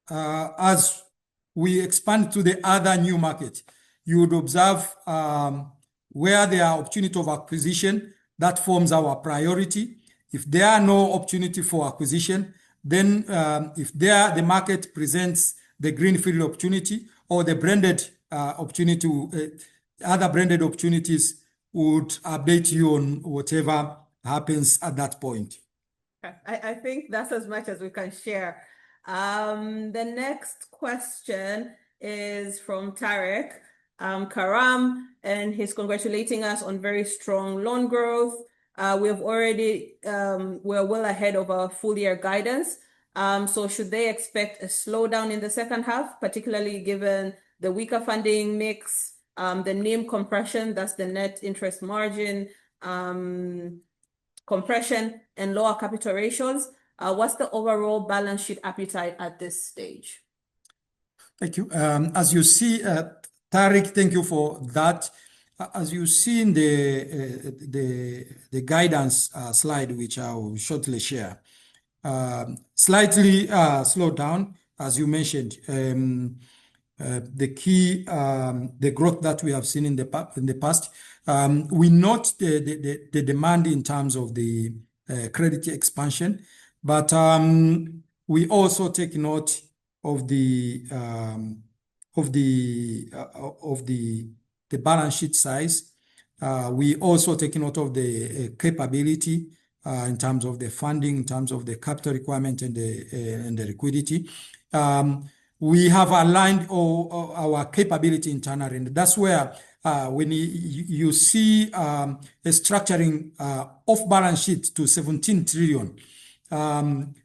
as we expand to the other new market, you would observe where there are opportunity of acquisition, that forms our priority. If there are no opportunity for acquisition, then if the market presents the greenfield opportunity or the branded opportunity, other branded opportunities, would update you on whatever happens at that point. I think that's as much as we can share. The next question is from Tarek Karam, and he's congratulating us on very strong loan growth. We're well ahead of our full year guidance. So should they expect a slowdown in the second half, particularly given the weaker funding mix, the NIM compression, that's the net interest margin compression, and lower capital ratios? What's the overall balance sheet appetite at this stage? Thank you. As you see, Tariq, thank you for that. As you see in the guidance slide, which I will shortly share, slightly slowed down, as you mentioned. The growth that we have seen in the past, we note the demand in terms of the credit expansion, but we also take note of the balance sheet size. We also take note of the capability in terms of the funding, in terms of the capital requirement and the liquidity. We have aligned our capability internally, and that's where when you see a structuring off balance sheet to 17 trillion,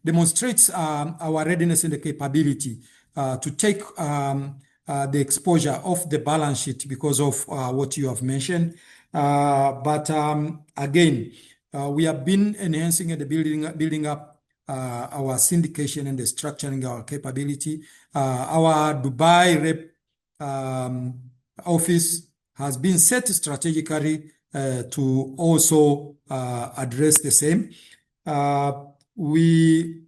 demonstrates our readiness and the capability to take the exposure of the balance sheet because of what you have mentioned. But again, we have been enhancing and building up our syndication and the structuring our capability. Our Dubai rep office has been set strategically to also address the same. We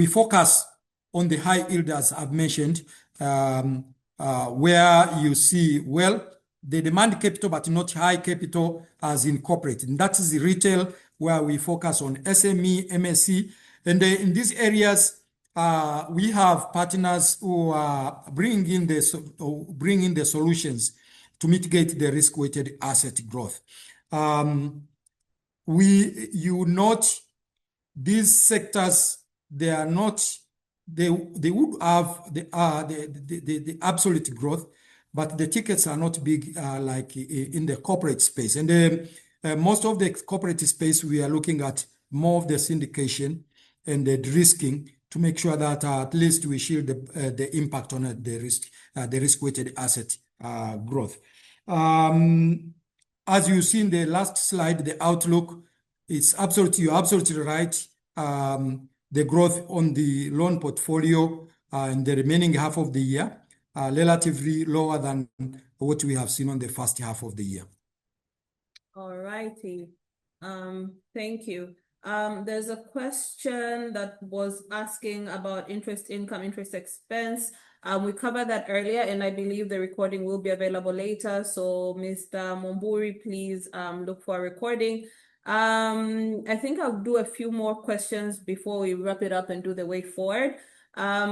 focus on the high yield, as I've mentioned, where you see, well, the demand capital, but not high capital as in corporate. And that is the retail, where we focus on SME, MSC. And in these areas, we have partners who are bringing in the solutions to mitigate the risk-weighted asset growth. You note these sectors, they would have the absolute growth, but the tickets are not big like in the corporate space. And most of the corporate space, we are looking at more of the syndication and the risking to make sure that at least we shield the impact on the risk-weighted asset growth. As you see in the last slide, the outlook, you're absolutely right. The growth on the loan portfolio in the remaining half of the year are relatively lower than what we have seen on the first half of the year. All righty. Thank you. There's a question that was asking about interest income, interest expense. We covered that earlier, and I believe the recording will be available later. So Mr. Momburi, please look for a recording. I think I'll do a few more questions before we wrap it up and do the way forward.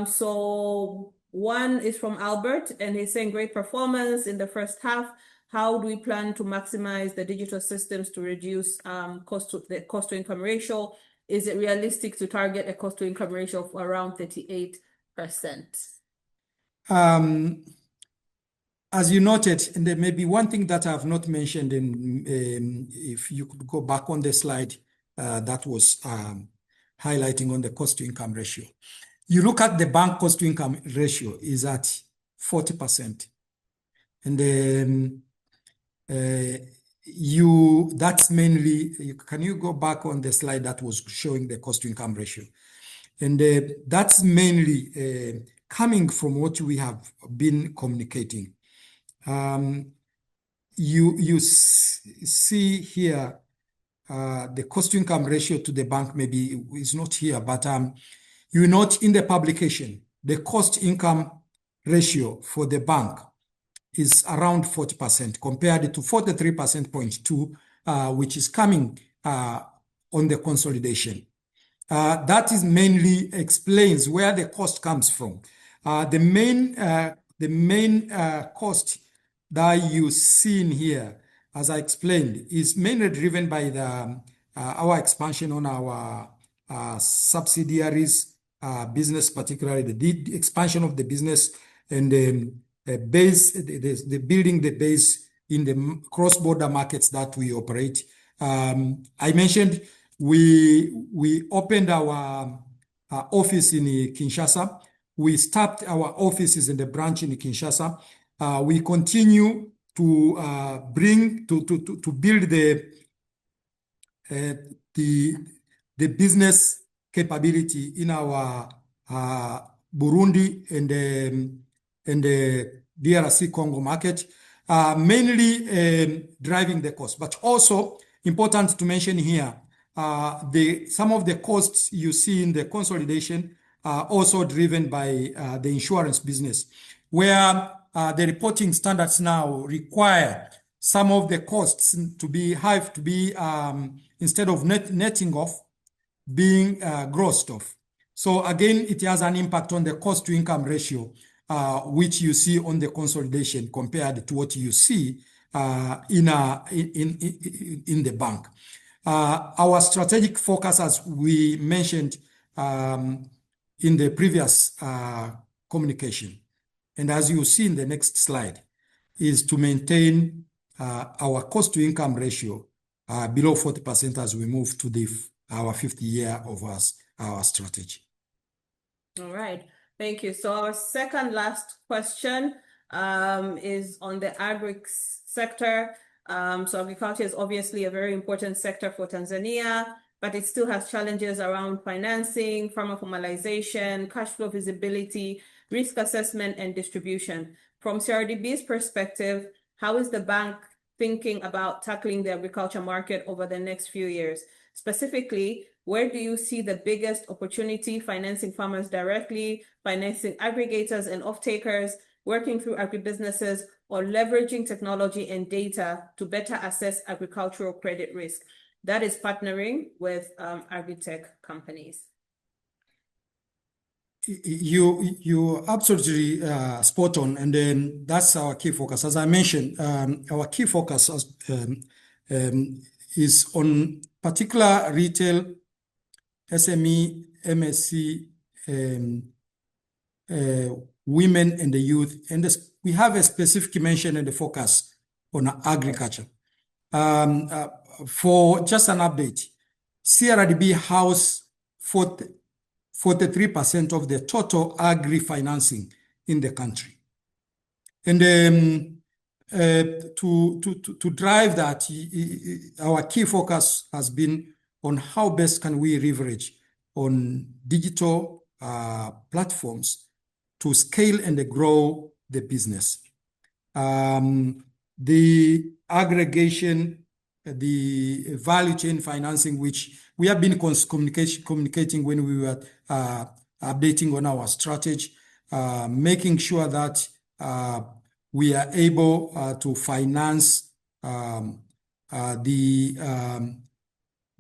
So one is from Albert, and he's saying great performance in the first half. How do we plan to maximize the digital systems to reduce the cost to income ratio? Is it realistic to target a cost to income ratio of around 38%? As you noted, and there may be one thing that I have not mentioned, if you could go back on the slide that was highlighting on the cost to income ratio. You look at the bank cost to income ratio is at 40%. And that's mainly, can you go back on the slide that was showing the cost to income ratio? And that's mainly coming from what we have been communicating. You see here, the cost to income ratio to the bank maybe is not here, but you note in the publication, the cost income ratio for the bank is around 40% compared to 43.2%, which is coming on the consolidation. That is mainly explains where the cost comes from. The main cost that you see in here, as I explained, is mainly driven by our expansion on our subsidiaries business, particularly the expansion of the business and the building the base in the cross-border markets that we operate. I mentioned we opened our office in Kinshasa. We staffed our offices in the branch in Kinshasa. We continue to build the business capability in our Burundi and the DRC Congo market, mainly driving the cost. But also important to mention here, some of the costs you see in the consolidation are also driven by the insurance business, where the reporting standards now require some of the costs to be instead of netting off, being grossed off. So again, it has an impact on the cost to income ratio, which you see on the consolidation compared to what you see in the bank. Our strategic focus, as we mentioned in the previous communication, and as you see in the next slide, is to maintain our cost to income ratio below 40% as we move to our 50th year of our strategy. All right, thank you. So our second last question is on the agri sector. So agriculture is obviously a very important sector for Tanzania, but it still has challenges around financing, farmer formalization, cash flow visibility, risk assessment, and distribution. From CRDB's perspective, how is the bank thinking about tackling the agriculture market over the next few years? Specifically, where do you see the biggest opportunity financing farmers directly, financing aggregators and off-takers, working through agribusinesses, or leveraging technology and data to better assess agricultural credit risk? That is partnering with agri-tech companies. You absolutely spot on, and then that's our key focus. As I mentioned, our key focus is on particular retail, SME, MSC, women and the youth, and we have a specific mention and the focus on agriculture. For just an update, CRDB house 43% of the total agri financing in the country. And to drive that, our key focus has been on how best can we leverage on digital platforms to scale and grow the business. The aggregation, the value chain financing, which we have been communicating when we were updating on our strategy, making sure that we are able to finance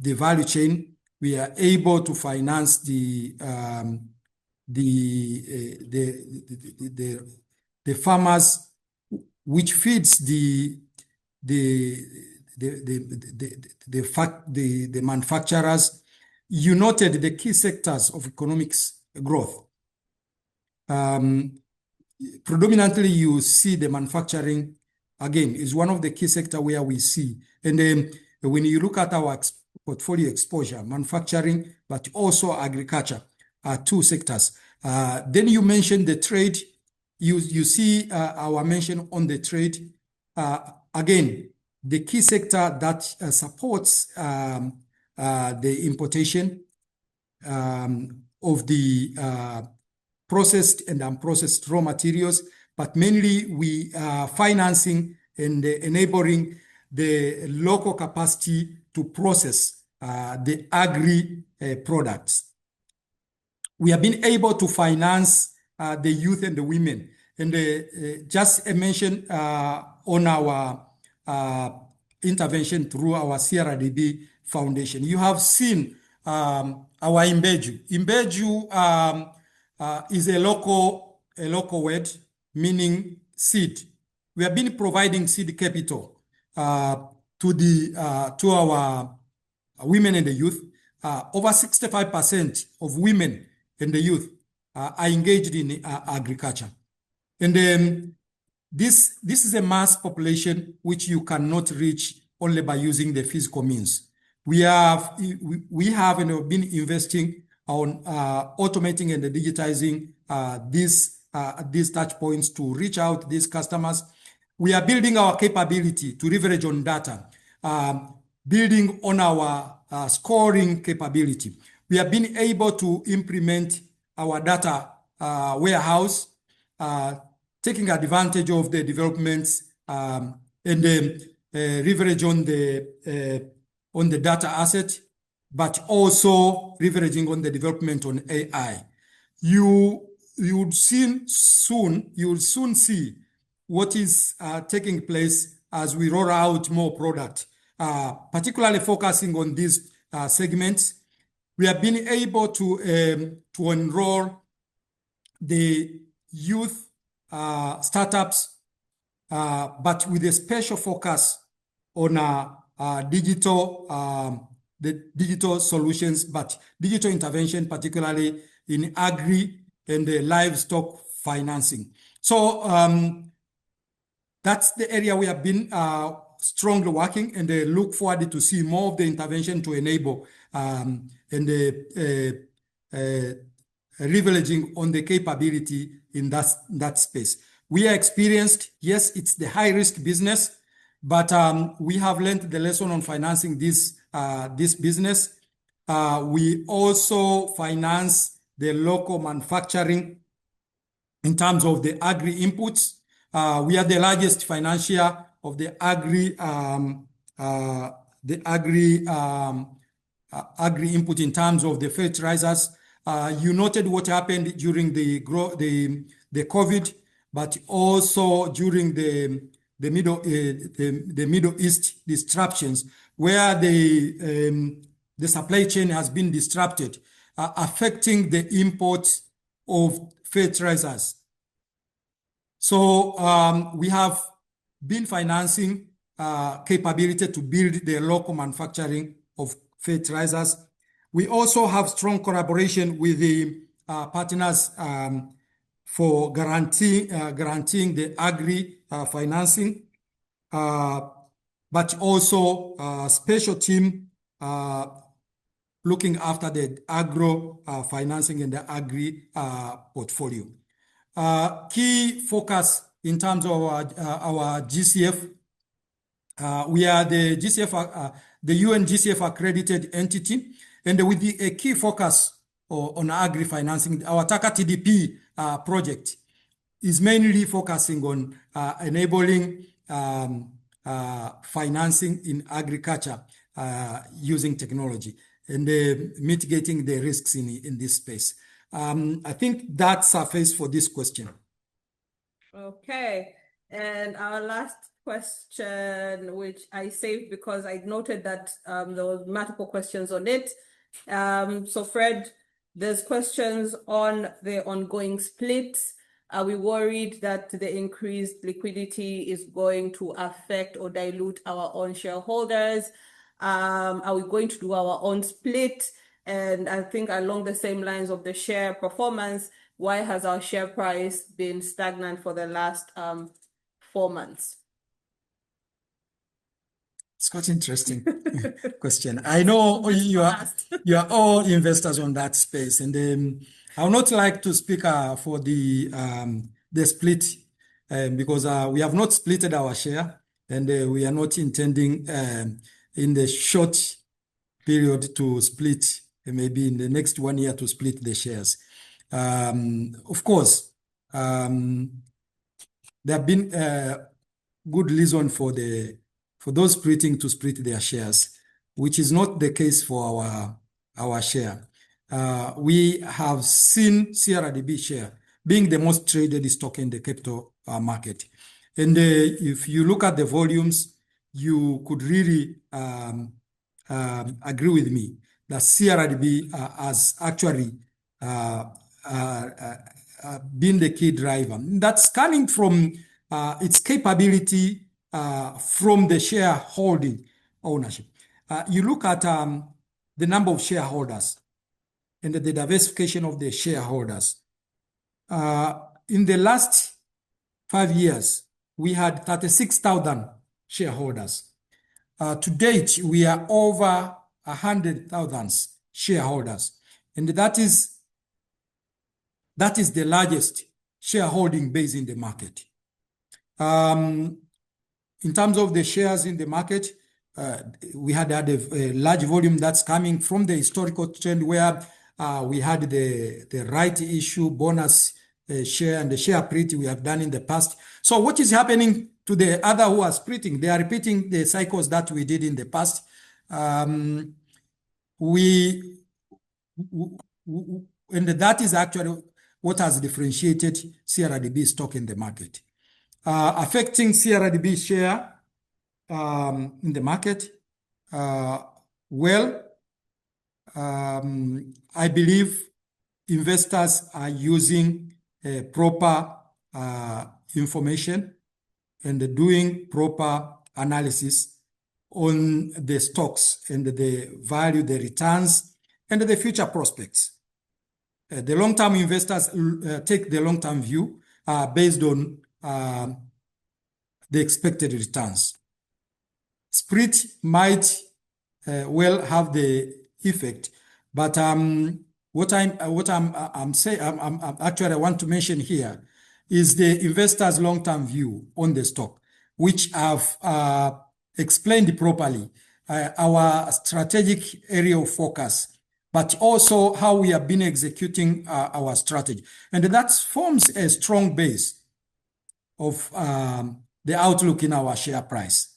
the value chain. We are able to finance the farmers, which feeds the manufacturers. You noted the key sectors of economics growth. Predominantly, you see the manufacturing, again, is one of the key sectors where we see. And then when you look at our portfolio exposure, manufacturing, but also agriculture are two sectors. Then you mentioned the trade. You see our mention on the trade. Again, the key sector that supports the importation of the processed and unprocessed raw materials, but mainly we are financing and enabling the local capacity to process the agri products. We have been able to finance the youth and the women. And just a mention on our intervention through our CRDB Foundation. You have seen our Imbeju. Imbeju is a local word meaning seed. We have been providing seed capital to our women and the youth. Over 65% of women and the youth are engaged in agriculture. And this is a mass population which you cannot reach only by using the physical means. We have and have been investing on automating and digitizing these touch points to reach out these customers. We are building our capability to leverage on data, building on our scoring capability. We have been able to implement our data warehouse, taking advantage of the developments and leverage on the data asset, but also leveraging on the development on AI. You will soon see what is taking place as we roll out more product, particularly focusing on these segments. We have been able to enroll the youth startups, but with a special focus on the digital solutions, but digital intervention, particularly in agri and the livestock financing. So that's the area we have been strongly working, and look forward to see more of the intervention to enable and leveraging on the capability in that space. We are experienced, yes, it's the high risk business, but we have learned the lesson on financing this business. We also finance the local manufacturing in terms of the agri inputs. We are the largest financier of the agri input in terms of the fertilizers. You noted what happened during the COVID, but also during the Middle East disruptions, where the supply chain has been disrupted, affecting the import of fertilizers. So we have been financing capability to build the local manufacturing of fertilizers. We also have strong collaboration with the partners for guaranteeing the agri financing, but also special team looking after the agro financing and the agri portfolio. Key focus in terms of our GCF, we are the GCF, the UN GCF accredited entity, and with a key focus on agri financing. Our Taka TDP project is mainly focusing on enabling financing in agriculture using technology and mitigating the risks in this space. I think that's a face for this question. Okay, and our last question, which I saved because I noted that there was multiple questions on it. So Fred, there's questions on the ongoing splits. Are we worried that the increased liquidity is going to affect or dilute our own shareholders? Are we going to do our own split? And I think along the same lines of the share performance, why has our share price been stagnant for the last 4 months? It's quite interesting question. I know you are all investors on that space, and I would not like to speak for the split because we have not splitted our share. and we are not intending in the short period to split, maybe in the next 1 year to split the shares. Of course, there have been good reason for those splitting to split their shares, which is not the case for our share. We have seen CRDB share being the most traded stock in the capital market. And if you look at the volumes, you could really agree with me that CRDB has actually been the key driver. That's coming from its capability from the shareholding ownership. You look at the number of shareholders and the diversification of the shareholders. In the last 5 years, we had 36,000 shareholders. To date, we are over 100,000 shareholders, and that is the largest shareholding base in the market. In terms of the shares in the market, we had a large volume that's coming from the historical trend where we had the right issue, bonus share, and the share split we have done in the past. So what is happening to the other who are splitting? They are repeating the cycles that we did in the past. And that is actually what has differentiated CRDB stock in the market. Affecting CRDB share in the market, I believe investors are using proper information and doing proper analysis on the stocks and the value, the returns, and the future prospects. The long-term investors take the long-term view based on the expected returns. Split might well have the effect, but what I'm saying, actually I want to mention here is the investors' long-term view on the stock, which I've explained properly, our strategic area of focus, but also how we have been executing our strategy. And that forms a strong base of the outlook in our share price.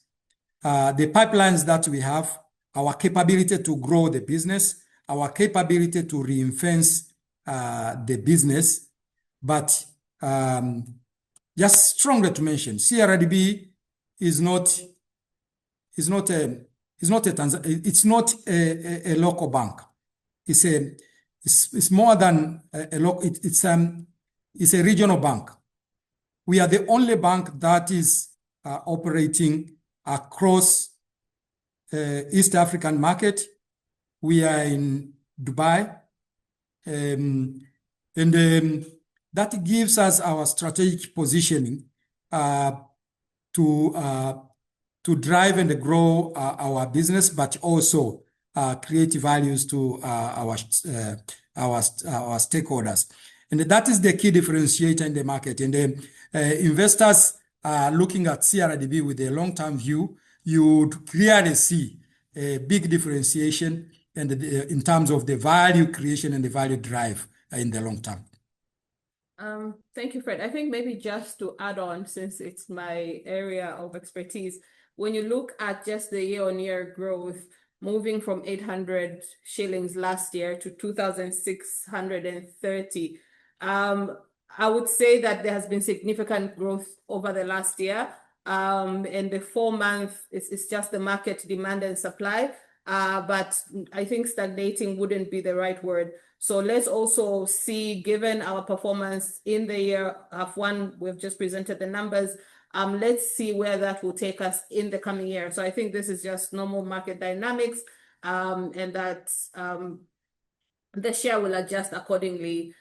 The pipelines that we have, our capability to grow the business, our capability to reinforce the business, but just stronger to mention, CRDB is not a local bank. It's more than a local. It's a regional bank. We are the only bank that is operating across East African market. We are in Dubai, and that gives us our strategic positioning to drive and grow our business, but also create values to our stakeholders. And that is the key differentiator in the market. And investors are looking at CRDB with a long-term view. You would clearly see a big differentiation and in terms of the value creation and the value drive in the long term. Thank you, Fred. I think maybe just to add on, since it's my area of expertise, when you look at just the year-on-year growth, moving from 800 shillings last year to 2,630, I would say that there has been significant growth over the last year. And the 4 months is just the market demand and supply. But I think stagnating wouldn't be the right word. So let's also see, given our performance in the year of one, we've just presented the numbers. Let's see where that will take us in the coming year. So I think this is just normal market dynamics, and that the share will adjust accordingly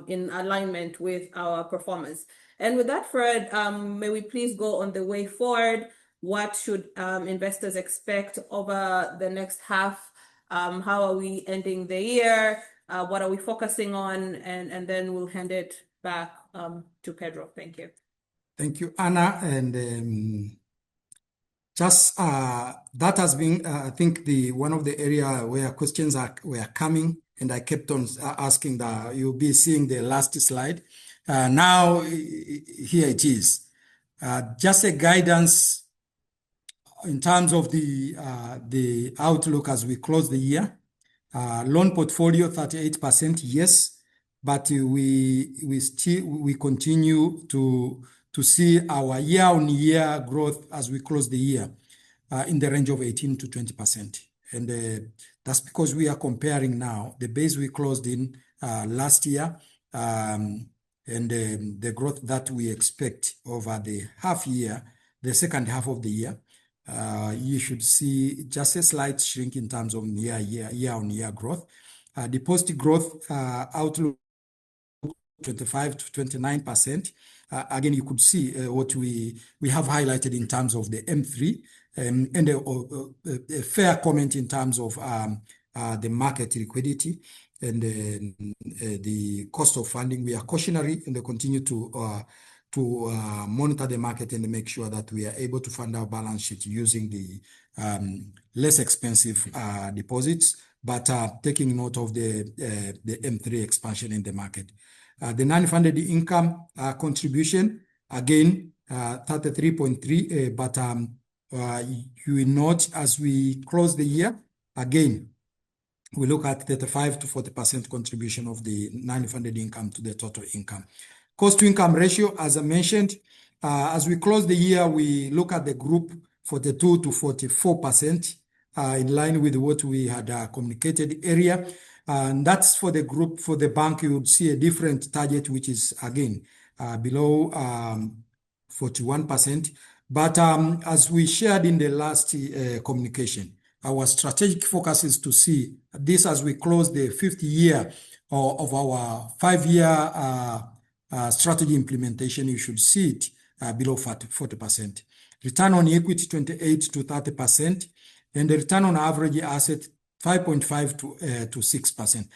in alignment with our performance. And with that, Fred, may we please go on the way forward? What should investors expect over the next half? How are we ending the year? What are we focusing on? And then we'll hand it back to Pedro. Thank you. Thank you, Anna. And just that has been, I think, one of the area where questions were coming, and I kept on asking that you'll be seeing the last slide. Now, here it is. Just a guidance in terms of the outlook as we close the year. Loan portfolio 38%, yes, but we continue to see our year-on-year growth as we close the year in the range of 18 to 20%. And that's because we are comparing now the base we closed in last year and the growth that we expect over the half year, the second half of the year. You should see just a slight shrink in terms of year-on-year growth. Deposit growth outlook 25 to 29%. Again, you could see what we have highlighted in terms of the M3 and a fair comment in terms of the market liquidity and the cost of funding. We are cautionary and they continue to monitor the market and make sure that we are able to fund our balance sheet using the less expensive deposits, but taking note of the M3 expansion in the market. The non-funded income contribution, again, 33.3, but you will note as we close the year, again, we look at 35 to 40% contribution of the non-funded income to the total income. Cost to income ratio, as I mentioned, as we close the year, we look at the group 42 to 44%, in line with what we had communicated earlier. And that's for the group. For the bank, you would see a different target, which is, again, below 41%. But as we shared in the last communication, our strategic focus is to see this as we close the fifth year of our 5-year strategy implementation. You should see it below 40%. Return on equity 28 to 30%, and the return on average asset 5.5 to 6%.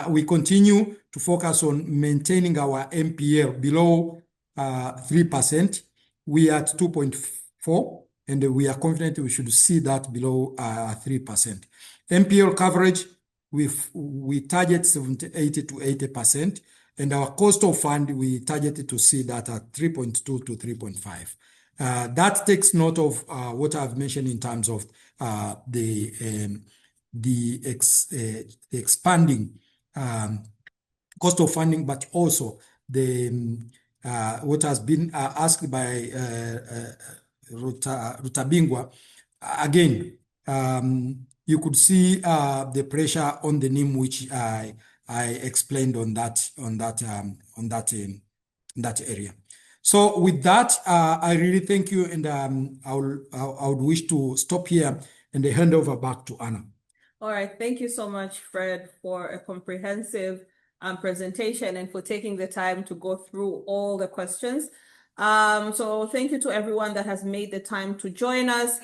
We continue to focus on maintaining our NPL below 3%. We are at 2.4, and we are confident we should see that below 3%. NPL coverage, we target 78 to 80%, and our cost of fund, we targeted to see that at 3.2 to 3.5. That takes note of what I've mentioned in terms of the expanding cost of funding, but also the what has been asked by Rutabingwa. Again, you could see the pressure on the NIM, which I explained on that area. So with that, I really thank you, and I would wish to stop here and hand over back to Anna. All right, thank you so much, Fred, for a comprehensive presentation and for taking the time to go through all the questions. So thank you to everyone that has made the time to join us.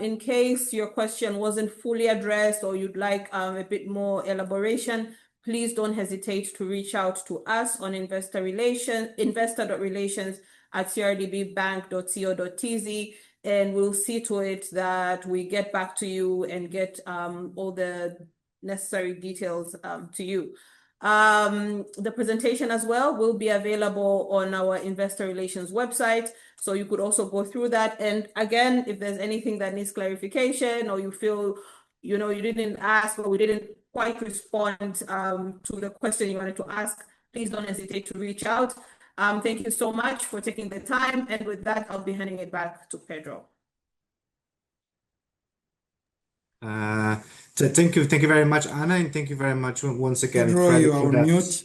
In case your question wasn't fully addressed or you'd like a bit more elaboration, please don't hesitate to reach out to us on investor.relations@crdbbank.co.tz, and we'll see to it that we get back to you and get all the necessary details to you. The presentation as well will be available on our investor relations website, so you could also go through that. And again, if there's anything that needs clarification or you feel you didn't ask or we didn't quite respond to the question you wanted to ask, please don't hesitate to reach out. Thank you so much for taking the time. And with that, I'll be handing it back to Pedro. So thank you very much, Anna, and thank you very much once again, Pedro, Fredrick, you are on mute.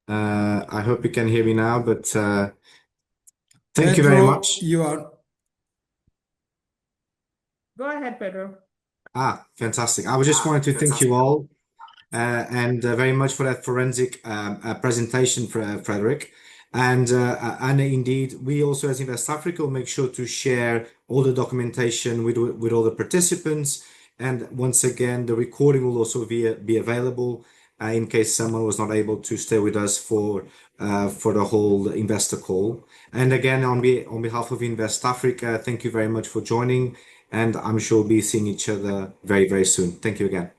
I hope you can hear me now, but thank you Pedro, very much. you are. Go ahead, Pedro. Fantastic. I was just wanted to thank you all and very much for that forensic presentation, Fredrick. And Anna, indeed, we also as Invest Africa will make sure to share all the documentation with all the participants. And once again, the recording will also be available in case someone was not able to stay with us for the whole investor call. And again, on behalf of Invest Africa, thank you very much for joining, and I'm sure we'll be seeing each other very, very soon. Thank you again.